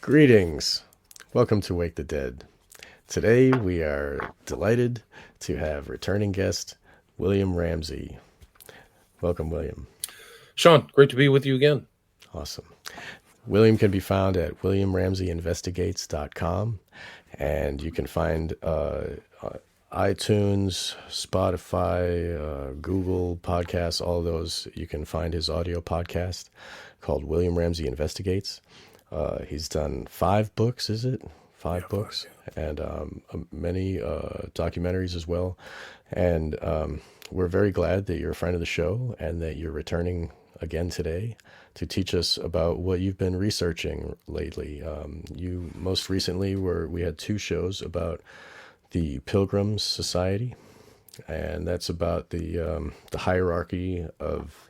Greetings. Welcome to Wake the Dead. Today we are delighted to have returning guest William Ramsey. Welcome, William. Sean, great to be with you again. Awesome. William can be found at williamramseyinvestigates.com, and you can find iTunes, Spotify, Google Podcasts, all those. You can find his audio podcast called William Ramsey Investigates. He's done 5 books, is it? Five books, and many documentaries as well. And we're very glad that you're a friend of the show and that you're returning again today to teach us about what you've been researching lately. You most recently we had 2 shows about the Pilgrims Society, and that's about the hierarchy of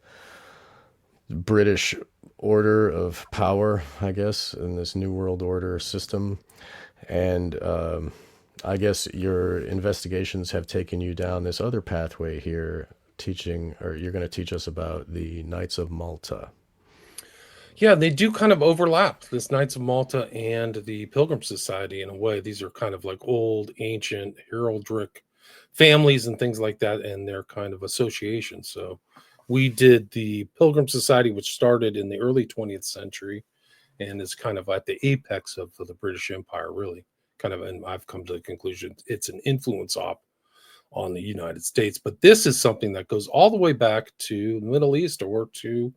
British order of power, I guess, in this New World Order system. And I guess your investigations have taken you down this other pathway here, you're going to teach us about the Knights of Malta. Yeah, they do kind of overlap, this Knights of Malta and the Pilgrim Society in a way. These are kind of like old, ancient, heraldric families and things like that, and their kind of associations. So we did the Pilgrim Society, which started in the early 20th century and is kind of at the apex of the British Empire, really. And I've come to the conclusion it's an influence on the United States. But this is something that goes all the way back to the Middle East or to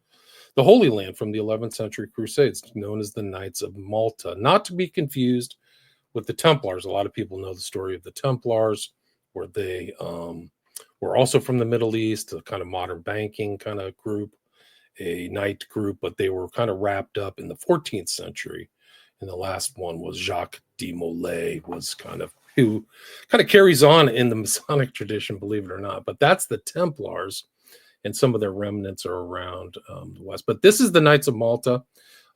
the Holy Land from the 11th century Crusades, known as the Knights of Malta, not to be confused with the Templars. A lot of people know the story of the Templars, where they were also from the Middle East, a kind of modern banking kind of group, a knight group, but they were kind of wrapped up in the 14th century. And the last one was Jacques de Molay, who kind of carries on in the Masonic tradition, believe it or not. But that's the Templars, and some of their remnants are around the West. But this is the Knights of Malta,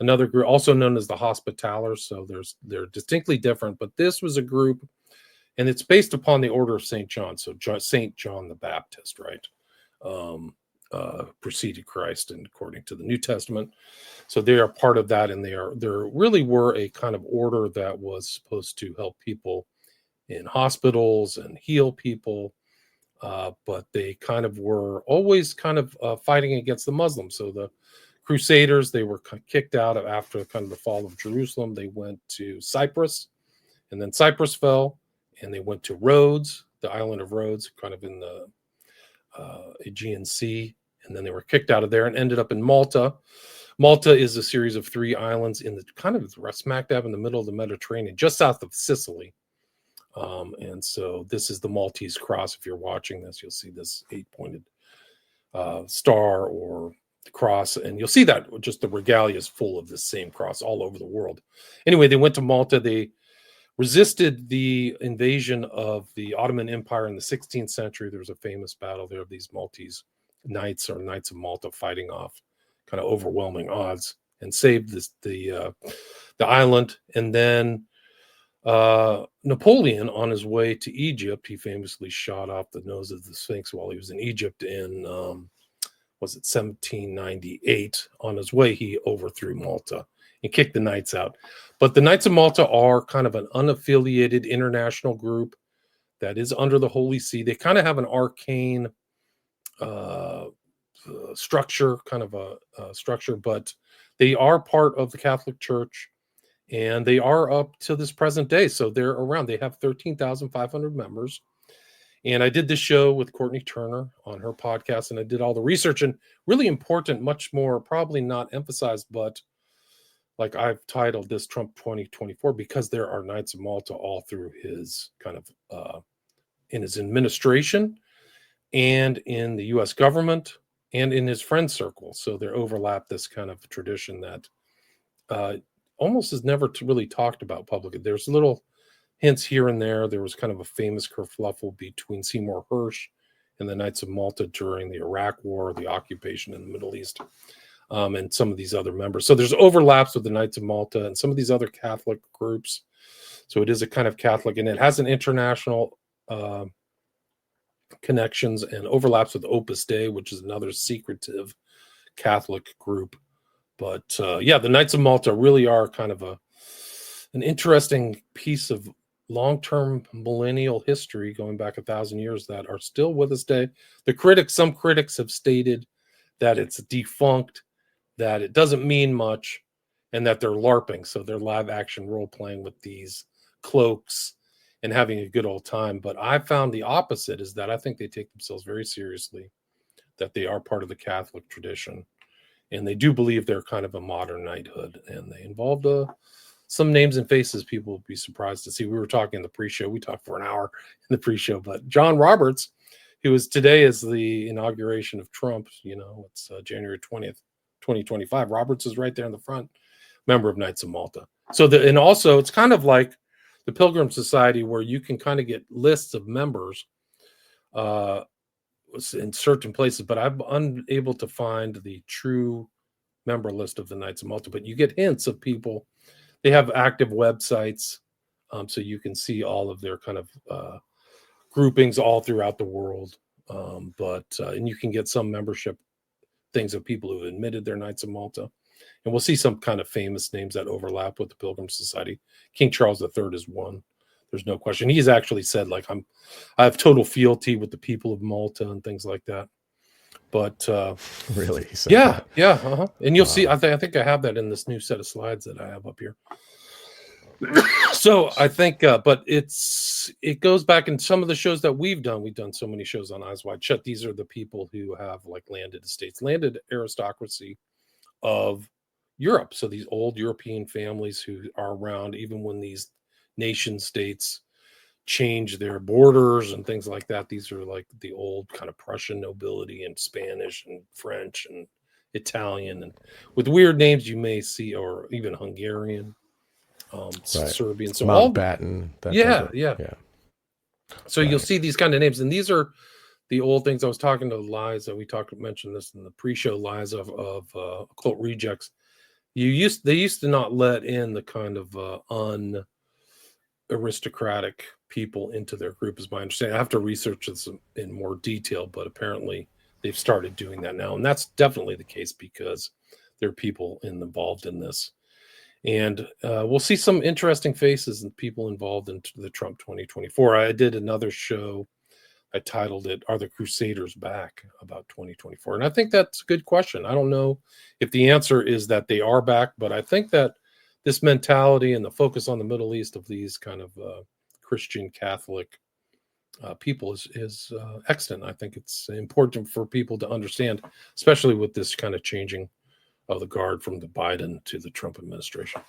another group also known as the Hospitallers. So they're distinctly different, but this was a group, and it's based upon the Order of St. John. So St. John the Baptist, right? Preceded Christ, and according to the New Testament. So they are part of that, and they really were a kind of order that was supposed to help people in hospitals and heal people. But they kind of were always kind of fighting against the Muslims. So the Crusaders, they were kicked out after kind of the fall of Jerusalem. They went to Cyprus, and then Cyprus fell, and they went to Rhodes, the island of Rhodes, kind of in the Aegean Sea, and then they were kicked out of there and ended up in Malta. Malta is a series of 3 islands in the kind of smack dab in the middle of the Mediterranean, just south of Sicily. And so this is the Maltese cross. If you're watching this, you'll see this 8-pointed star or cross, and you'll see that just the regalia is full of this same cross all over the world. Anyway, they went to Malta. They resisted the invasion of the Ottoman Empire in the 16th century. There was a famous battle there of these Maltese knights, or Knights of Malta, fighting off kind of overwhelming odds and saved the island. And then Napoleon, on his way to Egypt, he famously shot off the nose of the Sphinx while he was in Egypt in 1798. On his way, he overthrew Malta and kicked the Knights out. But the Knights of Malta are kind of an unaffiliated international group that is under the Holy See. They kind of have an arcane structure, but they are part of the Catholic Church, and they are up to this present day. So they're around. They have 13,500 members. And I did this show with Courtney Turner on her podcast, and I did all the research, and really important, much more probably not emphasized, but like I've titled this Trump 2024, because there are Knights of Malta all through his kind of in his administration and in the U.S. government and in his friend circle. So they overlap this kind of tradition that almost is never really talked about publicly. There's little hints here and there. There was kind of a famous kerfluffle between Seymour Hersh and the Knights of Malta during the Iraq War, the occupation in the Middle East, and some of these other members. So there's overlaps with the Knights of Malta and some of these other Catholic groups. So it is a kind of Catholic, and it has an international connections and overlaps with Opus Dei, which is another secretive Catholic group. But the Knights of Malta really are kind of an interesting piece of long-term millennial history going back 1,000 years that are still with us today. Some critics have stated that it's defunct, that it doesn't mean much, and that they're LARPing. So they're live action role playing with these cloaks and having a good old time. But I found the opposite is that I think they take themselves very seriously, that they are part of the Catholic tradition. And they do believe they're kind of a modern knighthood. And they involved some names and faces people would be surprised to see. We were talking in the pre-show. We talked for an hour in the pre-show, but John Roberts, who is today is the inauguration of Trump, it's January 20th, 2025. Roberts is right there in the front, member of Knights of Malta. And also it's kind of like the Pilgrim Society, where you can kind of get lists of members in certain places, but I'm unable to find the true member list of the Knights of Malta. But you get hints of people. They have active websites, so you can see all of their kind of groupings all throughout the world. And you can get some membership things of people who have admitted they're Knights of Malta. And we'll see some kind of famous names that overlap with the Pilgrim Society. King Charles III is one. There's no question. He's actually said, like, I have total fealty with the people of Malta and things like that. But Really? yeah. And you'll see. I think I have that in this new set of slides that I have up here. So I think, but it goes back in some of the shows that we've done. We've done so many shows on Eyes Wide Shut. These are the people who have like landed estates, landed aristocracy of Europe. So these old European families who are around even when these nation states change their borders and things like that. These are like the old kind of Prussian nobility and Spanish and French and Italian, and with weird names you may see, or even Hungarian, Serbian. So Mountbatten. Yeah. So you'll see these kind of names, and these are the old things. I was talking to Liza. We mentioned this in the pre-show. Liza of Occult Rejects. They used to not let in the kind of aristocratic people into their group, is my understanding. I have to research this in more detail, but apparently they've started doing that now, and that's definitely the case because there are people involved in this. And we'll see some interesting faces and people involved in the Trump 2024. I did another show. I titled it, Are the Crusaders Back? About 2024. And I think that's a good question. I don't know if the answer is that they are back, but I think that this mentality and the focus on the Middle East of these kind of Christian Catholic people is excellent. I think it's important for people to understand, especially with this kind of changing of the guard from the Biden to the Trump administration.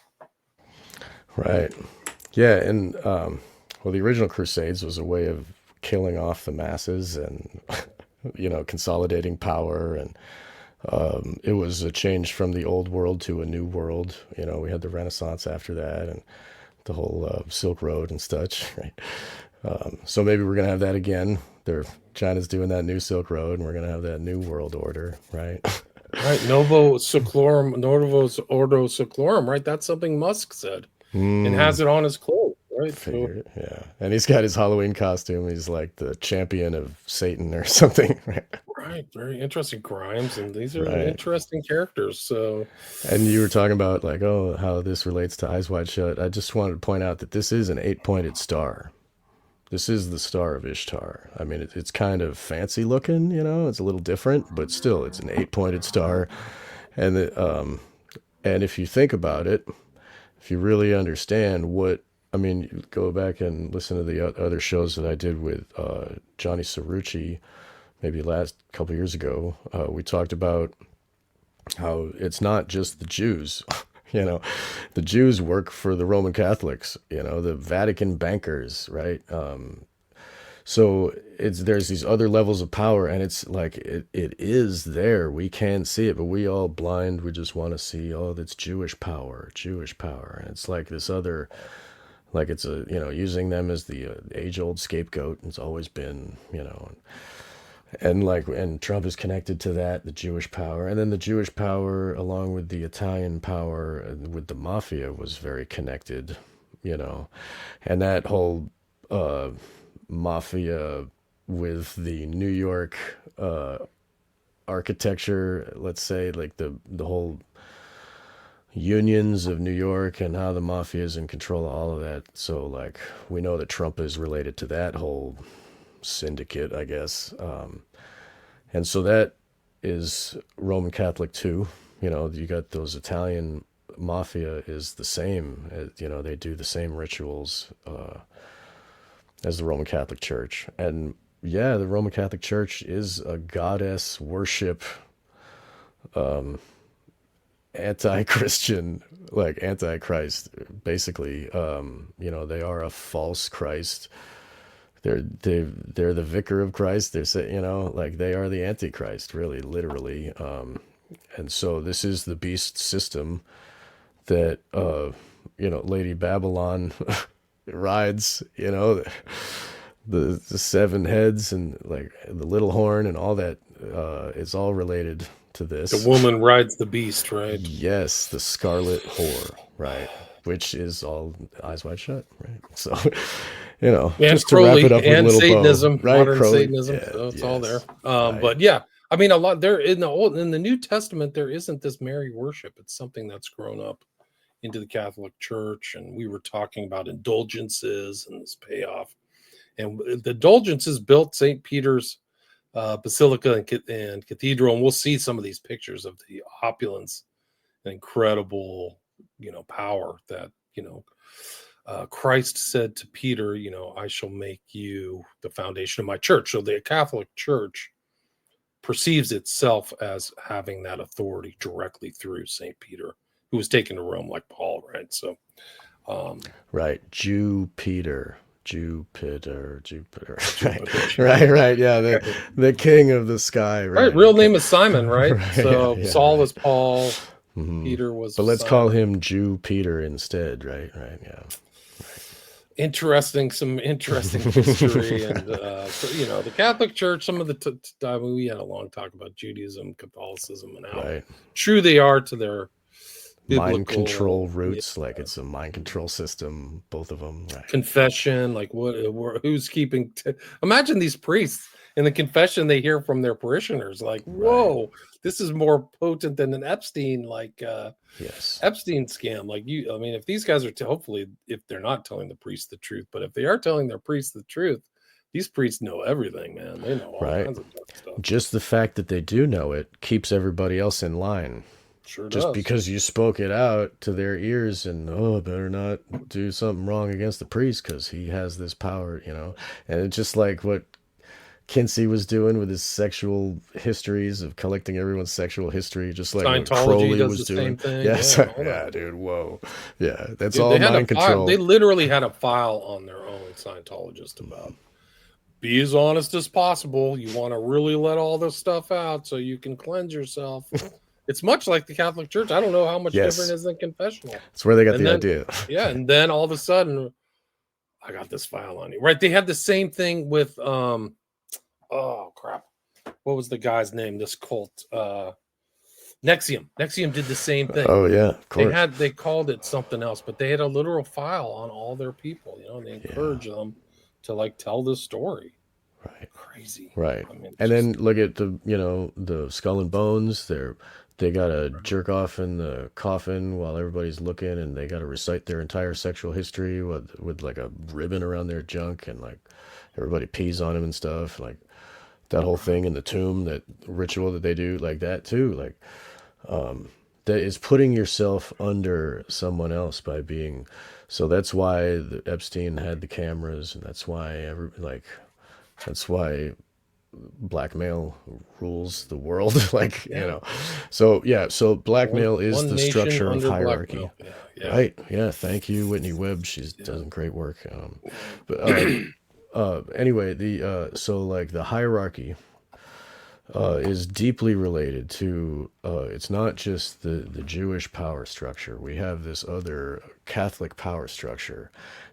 Right. Yeah. And, the original Crusades was a way of killing off the masses and, consolidating power. And it was a change from the old world to a new world. We had the Renaissance after that and the whole Silk Road and such. Right. So maybe we're going to have that again. China's doing that new Silk Road, and we're going to have that new world order. Right. Right, Novus Ordo Seclorum, right? That's something Musk said, and has it on his clothes, right? Yeah, and he's got his Halloween costume. He's like the champion of Satan or something, right? Very interesting crimes, and these are interesting characters. So, and you were talking about like, how this relates to Eyes Wide Shut. I just wanted to point out that this is an 8-pointed star. This is the Star of Ishtar. I mean, it's kind of fancy looking, it's a little different, but still, it's an 8-pointed star. And if you think about it, if you really understand you go back and listen to the other shows that I did with Johnny Cerrucci, maybe last couple years ago. We talked about how it's not just the Jews. The Jews work for the Roman Catholics, the Vatican bankers, right? So there's these other levels of power, and it's like it is there. We can see it, but we all blind. We just want to see, that's Jewish power. And it's like this other, like it's using them as the age-old scapegoat. It's always been, and Trump is connected to that, the Jewish power. And then the Jewish power, along with the Italian power, with the mafia, was very connected, And that whole mafia with the New York architecture, let's say, like the whole unions of New York and how the mafia is in control of all of that. So like we know that Trump is related to that whole syndicate, I guess. And so that is Roman Catholic too. You know, you got those Italian mafia is the same. You know, they do the same rituals as the Roman Catholic Church. And yeah, the Roman Catholic Church is a goddess worship, anti-Christian, like anti-Christ, basically. You know, they are a false Christ. They're the vicar of Christ. You know, like they are the antichrist, really, literally. And so this is the beast system that you know, Lady Babylon rides. You know, the seven heads and like the little horn and all that. It's all related to The this. woman rides the beast, right? Yes, the scarlet whore, right? Which is all Eyes Wide Shut, right? So, you know, And just to wrap Crowley it up with a and little bow, Satanism, right? modern Crowley, Satanism, yeah, so it's all there. yes, right, But yeah, I mean, a lot there in the New Testament, there isn't this Mary worship. It's something that's grown up into the Catholic Church, and we were talking about indulgences and this payoff. And the indulgences built St. Peter's Basilica and Cathedral, and we'll see some of these pictures of the opulence and incredible, you know, power that, you know, Christ said to Peter, you know, I shall make you the foundation of my church. So the Catholic Church perceives itself as having that authority directly through St. Peter, who was taken to Rome like Paul, right? So, um, right. Jupiter, right, yeah, the king of the sky, right, right? real Okay, name is Simon, right? right, yeah, So yeah, Saul right. was Paul, Hmm. Peter was But let's call Simon. him Jew Peter instead, right? Right, yeah. Some interesting history, and you know, the Catholic Church. Some of the I mean, we had a long talk about Judaism, Catholicism, and how Right. true they are to their Mind biblical control roots, like it's a mind control system, both of them, right? confession. Like who's keeping? Imagine these priests in the confession they hear from their parishioners. Like, Right. whoa, this is more potent than an Epstein Yes. Epstein scam. Like I mean, if these guys are hopefully, if they're not telling the priest the truth, but if they are telling their priest the truth, these priests know everything, man. They know all Right. kinds of stuff. Just the fact that they do know it keeps everybody else in line. Sure Just does. because you spoke it out to their ears and, oh, better not do something wrong against the priest because he has this power, you know? And it's just like what Kinsey was doing with his sexual histories of collecting everyone's sexual history, just like what Scientology Crowley does was the same doing. thing. Yes. Yeah, all Yeah, that. dude. Whoa. Yeah. That's Dude, all they had a mind file. They control. literally had a file on their own, Scientologist, about be as honest as possible. You want to really let all this stuff out so you can cleanse yourself. It's much like the Catholic Church. I don't know how much different Yes. is than confessional. That's where they got And the then, idea. yeah, and then all of a sudden, I got this file on you. Right. They had the same thing with oh crap. What was the guy's name? This cult. Nexium. Nexium did the same thing. Oh, yeah, of course. They called it something else, but they had a literal file on all their people, you know, and they Yeah. encouraged them to like tell this story. Right. Crazy. Right. I mean, And then look at the, you know, the skull and bones. They got to jerk off in the coffin while everybody's looking, and they got to recite their entire sexual history with like a ribbon around their junk, and like everybody pees on him and stuff. Like that whole thing in the tomb, that ritual that they do, like that too. Like that is putting yourself under someone else by being. So that's why the Epstein had the cameras, and that's why that's why blackmail rules the world. Like, you know, so yeah, so blackmail is one the nation structure of under hierarchy. blackmail. Yeah, yeah. Right, yeah, thank you, Whitney Webb, she's done great work. But anyway, the so like the hierarchy is deeply related to it's not just the Jewish power structure. We have this other Catholic power structure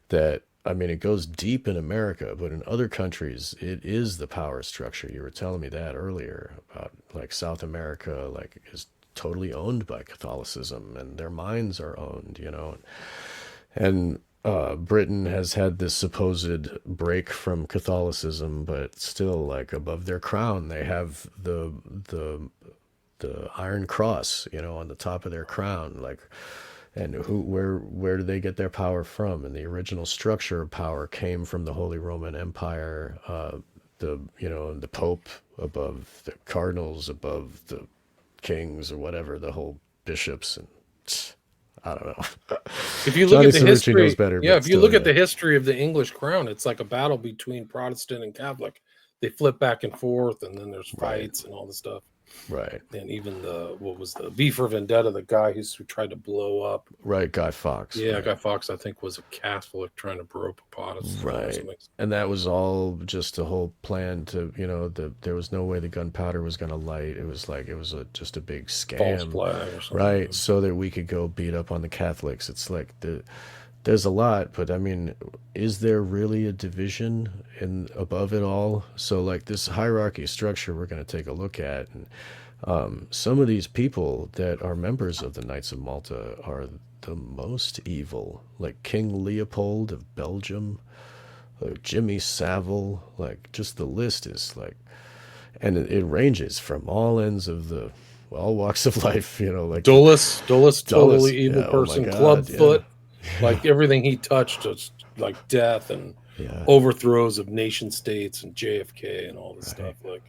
that, I mean, it goes deep in America, but in other countries, it is the power structure. You were telling me that earlier about like South America, like is totally owned by Catholicism, and their minds are owned, you know. And Britain has had this supposed break from Catholicism, but still, like above their crown, they have the the Iron Cross, on the top of their crown, like, and where do they get their power from? And the original structure of power came from the Holy Roman Empire, the Pope above the cardinals, above the kings or whatever, the whole bishops, and I don't know. If you look Johnny at the Cerrucci knows history, better, yeah, but if you still, look at yeah. the history of the English crown, it's like a battle between Protestant and Catholic. They flip back and forth, and then there's Right, fights and all this stuff. right, And even what was the V for Vendetta, the guy who tried to blow up. right. Guy Fawkes, Yeah, right. Guy Fawkes, I think, was a Catholic trying to blow up a Protestant or Right. something. And that was all just a whole plan to, there was no way the gunpowder was going to light. It was like, just a big False scam, flag or right? something. So that we could go beat up on the Catholics. It's like there's a lot, but I mean, is there really a division in above it all? So like this hierarchy structure we're going to take a look at, and some of these people that are members of the Knights of Malta are the most evil, like King Leopold of Belgium, Jimmy Savile, like just the list is like, and it ranges from all ends of all walks of life, like Dulles, Dulles, totally evil yeah, oh my person. God, yeah, Clubfoot, like everything he touched was like death and yeah, overthrows of nation states and JFK and all this right, stuff. Like,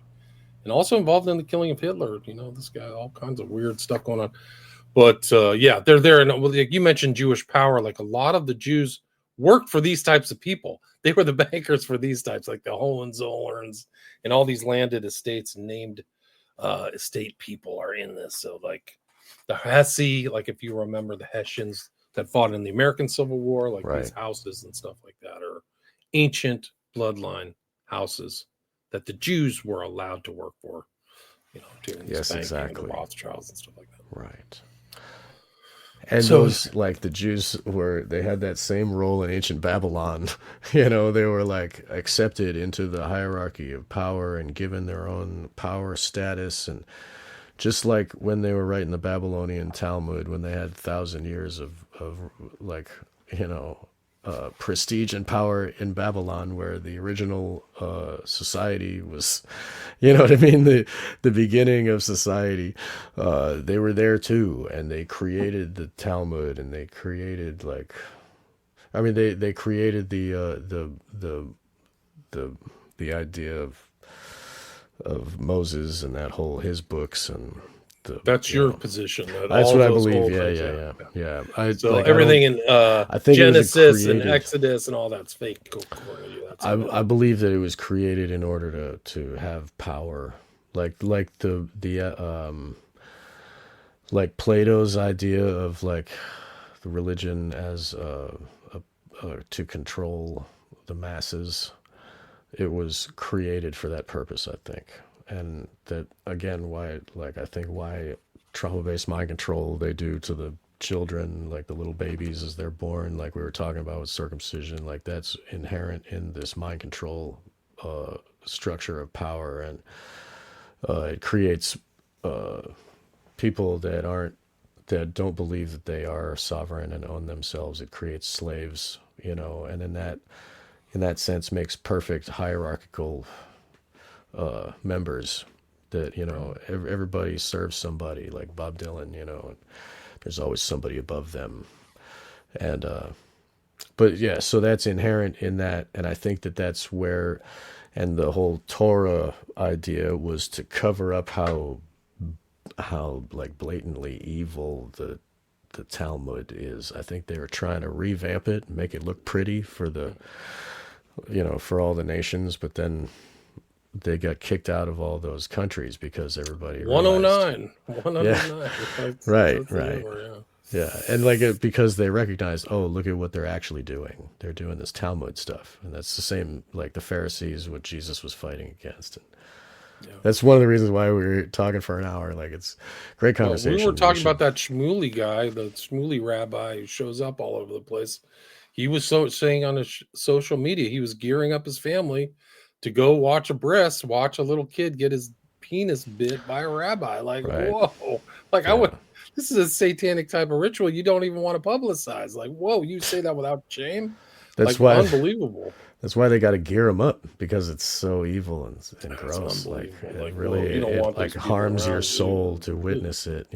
and also involved in the killing of Hitler. This guy, all kinds of weird stuff going on. But yeah, they're there. And like you mentioned Jewish power, like a lot of the Jews worked for these types of people. They were the bankers for these types, like the Hohenzollerns and all these landed estates named estate people are in this. So like the Hesse, like if you remember the Hessians that fought in the American Civil War, like these right. houses and stuff like that are ancient bloodline houses that the Jews were allowed to work for, doing this Yes, banking and the exactly. Rothschilds and stuff like that. Right. And So those, like the Jews they had that same role in ancient Babylon. They were like accepted into the hierarchy of power and given their own power status. And just like when they were writing the Babylonian Talmud, when they had 1,000 years of like, prestige and power in Babylon, where the original society was, you know what I mean, the beginning of society, they were there too, and they created the Talmud, and they created like, I mean, they created the the idea of Moses and that whole his books and that's your position. That that's all what I those believe. old Yeah, things, yeah, yeah, yeah, yeah. yeah. So I don't. everything in I think it was Genesis and created. Exodus and all that's fake. According to you, that's I believe that it was created in order to have power, like like Plato's idea of like the religion as to control the masses. It was created for that purpose, I think, and that again, I think why trauma-based mind control they do to the children, like the little babies as they're born, like we were talking about with circumcision, like that's inherent in this mind control structure of power, and it creates people that don't believe that they are sovereign and own themselves. It creates slaves, and in that sense makes perfect hierarchical members that everybody serves somebody, like Bob Dylan, and there's always somebody above them. And but yeah, so that's inherent in that, and I think that that's where, and the whole Torah idea was to cover up how like blatantly evil the Talmud is. I think they were trying to revamp it, make it look pretty for for all the nations, but then they got kicked out of all those countries because everybody realized, 109, yeah, 109. right, That's the right, number, yeah. yeah, and like because they recognized, oh, look at what they're actually doing. They're doing this Talmud stuff, and that's the same like the Pharisees, what Jesus was fighting against. And Yeah. that's one of the reasons why we were talking for an hour. Like it's great conversation. We were talking about that Shmuley guy, the Shmuley rabbi who shows up all over the place. He was saying on his social media, he was gearing up his family to go watch a little kid get his penis bit by a rabbi. Like, Right. whoa. Like Yeah. this is a satanic type of ritual you don't even want to publicize. Like, whoa, you say that without shame? That's like why unbelievable. that's why they got to gear them up, because it's so evil and That's gross. Like unbelievable. it Like, really whoa, you don't it want like those people harms your around soul you. to Ugh. witness it.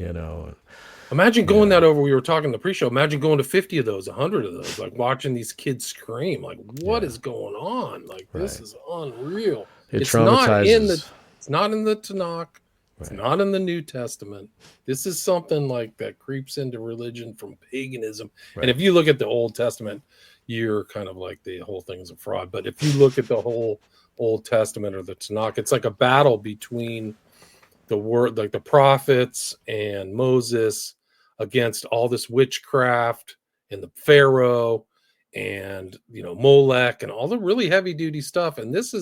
Imagine You going know. that over. We were talking the pre-show. Imagine going to 50 of those, 100 of those, like watching these kids scream. Like, what Yeah. is going on? Like, this Right. is unreal. It It's not in the traumatizes. it's not in the Tanakh. It's Right. not in the New Testament. This is something like that creeps into religion from paganism. And Right. if you look at the Old Testament, you're kind of like the whole thing is a fraud. But if you look at the whole Old Testament or the Tanakh, it's like a battle between the word, like the prophets and Moses, against all this witchcraft and the Pharaoh and Molech and all the really heavy duty stuff. And this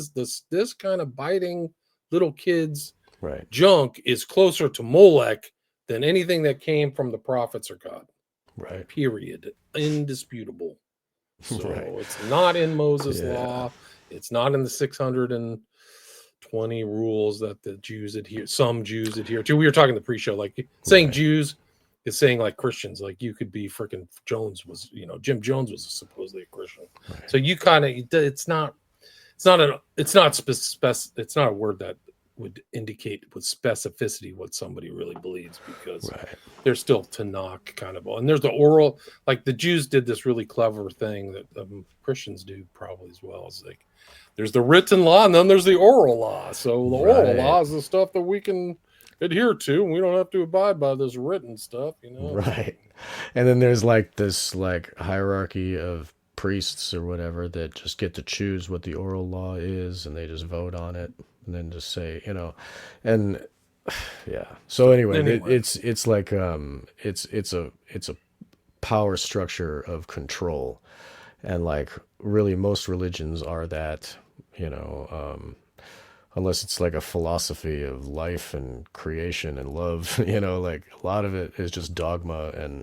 kind of biting little kids Right. junk is closer to Molech than anything that came from the prophets or God. Right. Period. Indisputable. Right. So it's not in Moses' Yeah. law. It's not in the 620 rules that the Jews adhere. Some Jews adhere to. We were talking the pre-show, like saying Right. Jews is saying like Christians. Like you could be freaking Jones was, Jim Jones was supposedly a Christian. Right. So you kind of, it's not a word that would indicate with specificity what somebody really believes, because Right. there's still Tanakh kind of, and there's the oral, like the Jews did this really clever thing that Christians do probably as well. Is like there's the written law and then there's the oral law. So the oral Right. law is the stuff that we can adhere to, and we don't have to abide by this written stuff. It's like, Right. And then there's like this like hierarchy of priests or whatever that just get to choose what the oral law is, and they just vote on it and then just say, and yeah. So so anyway, anyway, it's like it's a power structure of control, and like really most religions are that, you know, unless it's like a philosophy of life and creation and love, like a lot of it is just dogma. And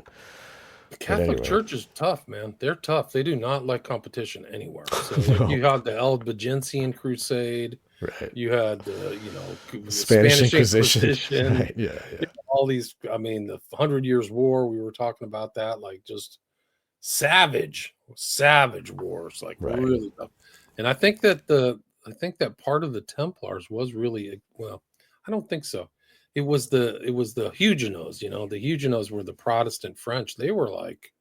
the but Catholic anyway. Church is tough, man. They're tough. They do not like competition anywhere. So, like, No. you had the Albigensian Crusade, Right. you had the, The Spanish Spanish Inquisition. Inquisition, Right. Yeah. Yeah. all these. I mean, the Hundred Years' War. We were talking about that, like just savage wars, like Right. really tough. And I think that part of the Templars was really, well, I don't think so. It was the Huguenots. The Huguenots were the Protestant French. They were like,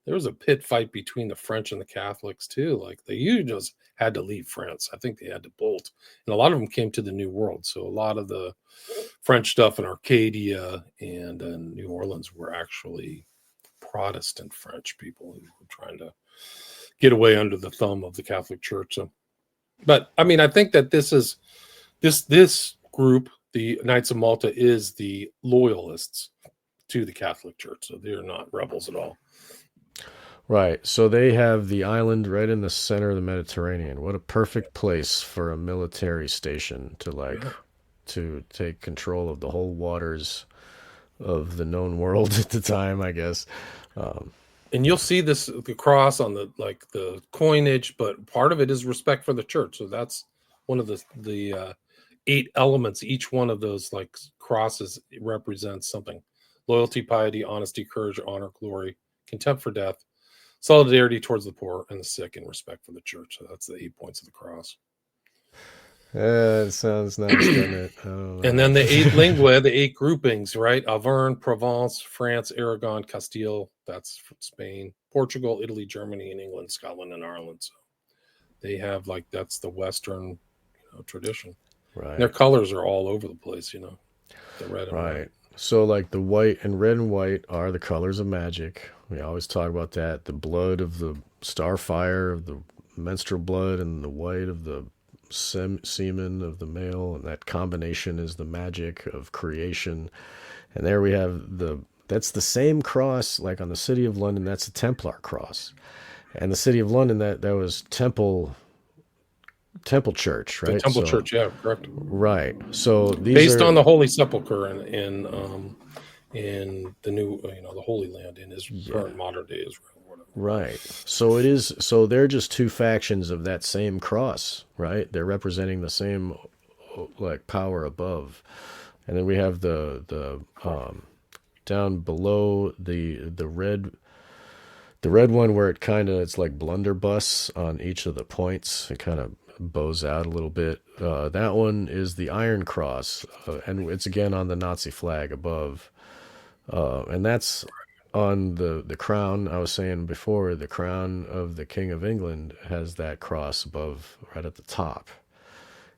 there was a pit fight between the French and the Catholics too. Like the Huguenots had to leave France. I think they had to bolt, and a lot of them came to the New World. So a lot of the French stuff in Arcadia and New Orleans were actually Protestant French people who were trying to get away under the thumb of the Catholic Church. So, but I mean, I think that this group, the Knights of Malta, is the loyalists to the Catholic Church. So they're not rebels at all. Right. So they have the island right in the center of the Mediterranean. What a perfect place for a military station to like Yeah. to take control of the whole waters of the known world at the time, I guess. Um, And you'll see the cross on the coinage, but part of it is respect for the church. So that's one of the 8 elements. Each one of those like crosses represents something: loyalty, piety, honesty, courage, honor, glory, contempt for death, solidarity towards the poor and the sick, and respect for the church. So that's the 8 points of the cross. it sounds nice, doesn't it? I don't And know. then the 8 lingua, the 8 groupings, right? Auvergne, Provence, France, Aragon, Castile, that's Spain, Portugal, Italy, Germany, and England, Scotland, and Ireland. So they have like, that's the Western, tradition. And their Right. colors are all over the place, the red and white. Right. So like the white and red and white are the colors of magic. We always talk about that. The blood of the starfire, of the menstrual blood, and the white of the semen of the male, and that combination is the magic of creation. And there we have that's the same cross like on the City of London. That's a Templar cross, and the City of London, that was Temple Church, The right? Temple So Church, yeah, correct. right. So these Based are on the Holy Sepulchre in the new, the Holy Land in his yeah. current modern day Israel, whatever. Right. So it is. So they're just two factions of that same cross, right? They're representing the same like power above, and then we have the down below the red The red one where it's like blunderbuss on each of the points. It kind of bows out a little bit. That one is the Iron Cross, and it's again on the Nazi flag above. And that's on the crown. I was saying before, the crown of the King of England has that cross above, right at the top.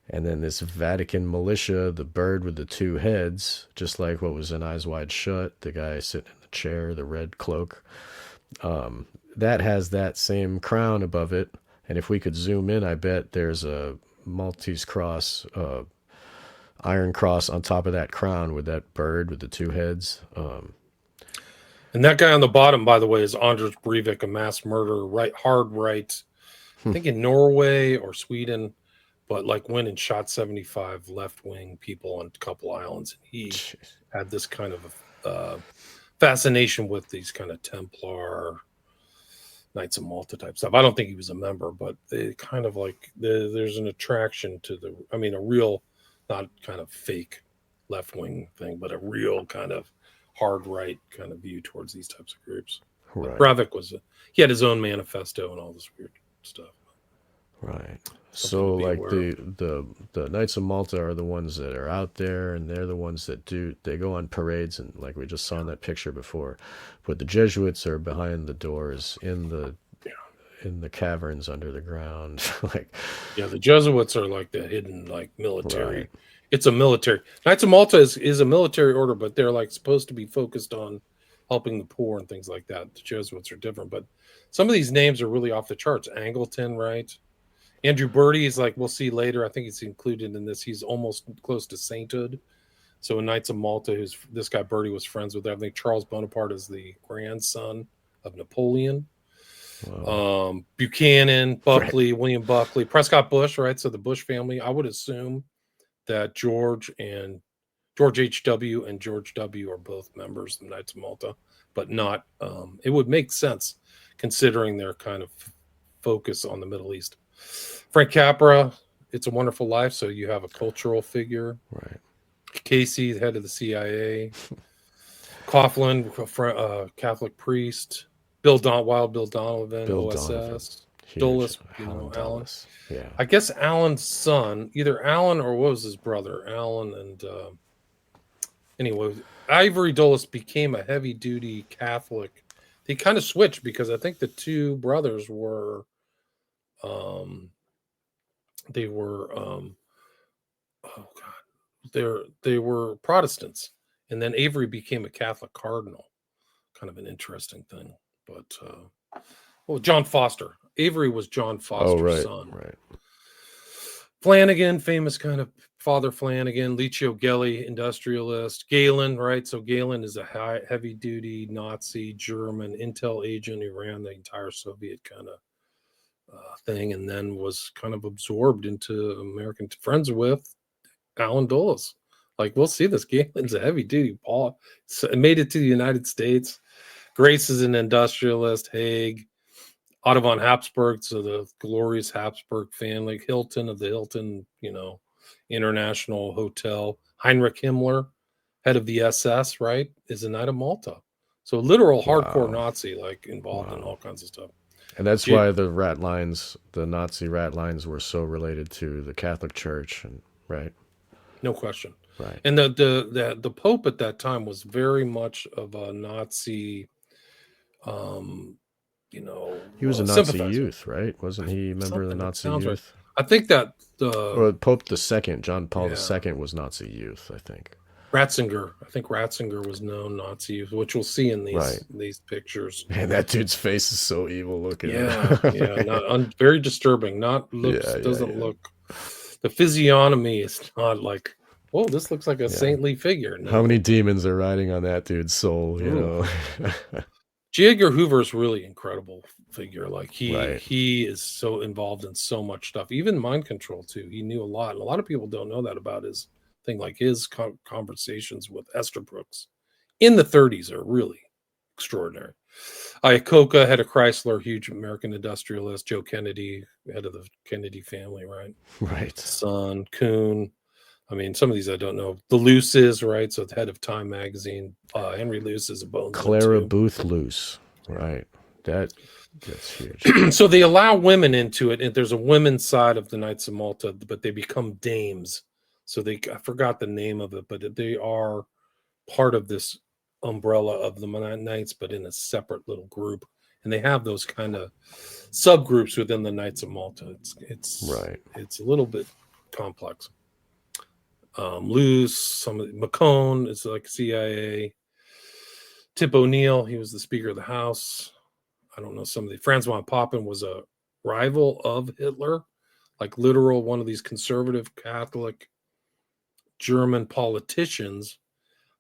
And then this Vatican militia, the bird with the two heads, just like what was in Eyes Wide Shut, the guy sitting in the chair, the red cloak, that has that same crown above it. And if we could zoom in, I bet there's a Maltese cross, iron cross on top of that crown with that bird with the two heads. And that guy on the bottom, by the way, is Anders Breivik, a mass murderer, hard right, I think in Norway or Sweden, but like went and shot 75 left-wing people on a couple islands. And he had this kind of fascination with these kind of Templar Knights of Malta type stuff. I don't think he was a member, but they kind of like there's an attraction to a real, not kind of fake left-wing thing, but a real kind of hard right kind of view towards these types of groups. Right. Breivik he had his own manifesto and all this weird stuff. Right. So like the Knights of Malta are the ones that are out there, and they're the ones that they go on parades, and like we just saw in that picture before. But the Jesuits are behind the doors in the caverns under the ground. The Jesuits are like the hidden like military. Right. It's a military. Knights of Malta is a military order, but they're like supposed to be focused on helping the poor and things like that. The Jesuits are different, but some of these names are really off the charts. Angleton, right? Andrew Bertie is like, we'll see later. I think he's included in this. He's almost close to sainthood. So in Knights of Malta, this guy Bertie was friends with. I think Charles Bonaparte is the grandson of Napoleon. Wow. Buchanan, Buckley, right. William Buckley, Prescott Bush, right? So the Bush family. I would assume that George H.W. and George W. are both members of the Knights of Malta, but not. It would make sense considering their kind of focus on the Middle East. Frank Capra, It's a Wonderful Life. So you have a cultural figure, right? Casey, the head of the CIA, Coughlin, Catholic priest, Bill Donovan, OSS, Dulles, Alan. Yeah, I guess Alan's son, either Alan or what was his brother, Alan, and anyway, Ivory Dulles became a heavy-duty Catholic. They kind of switched because I think the two brothers were. They were Protestants, and then Avery became a Catholic cardinal. Kind of an interesting thing, but John Foster. Avery was John Foster's son. Right. Flanagan, famous kind of Father Flanagan, Licio Gelli, industrialist. Galen, right? So Galen is a heavy-duty Nazi German intel agent who ran the entire Soviet kind of thing, and then was kind of absorbed into American friends with Alan Dulles. Like, we'll see this. Galen's a heavy duty. Paul made it to the United States. Grace is an industrialist. Haig, Otto von Habsburg, so the glorious Habsburg family. Hilton of the Hilton, International Hotel. Heinrich Himmler, head of the SS, right, is a Knight of Malta. So literal hardcore Nazi, like involved in all kinds of stuff. And that's why the Nazi rat lines were so related to the Catholic Church, and right? No question. Right. And the Pope at that time was very much of a Nazi, he was a Nazi youth, right? Wasn't he a member of the Nazi youth? Right. I think that Pope II, John Paul II, was Nazi youth, I think. Ratzinger. I think Ratzinger was known Nazi youth, which we'll see in these pictures. Man, that dude's face is so evil looking. Yeah, very disturbing. Doesn't look. The physiognomy is not like, whoa, this looks like a saintly figure. No. How many demons are riding on that dude's soul? J. Edgar Hoover is really incredible figure. Like he is so involved in so much stuff, even mind control too. He knew a lot, and a lot of people don't know that about his thing. Like his conversations with Esther Brooks in the 30s are really extraordinary. Iacocca, head of Chrysler, huge American industrialist. Joe Kennedy, head of the Kennedy family, right? Right. Son, Kuhn. I mean, some of these I don't know. The Luces, right? So the head of Time magazine. Henry Luce is a bone. Clara Booth Luce, right? That's huge. So they allow women into it, and there's a women's side of the Knights of Malta, but they become dames. So I forgot the name of it, but they are part of this umbrella of the Knights, but in a separate little group. And they have those kind of subgroups within the Knights of Malta. It's a little bit complex. Luce, McCann is like CIA. Tip O'Neill, he was the Speaker of the House. I don't know, Franz von Papen was a rival of Hitler, like literal one of these conservative Catholic German politicians.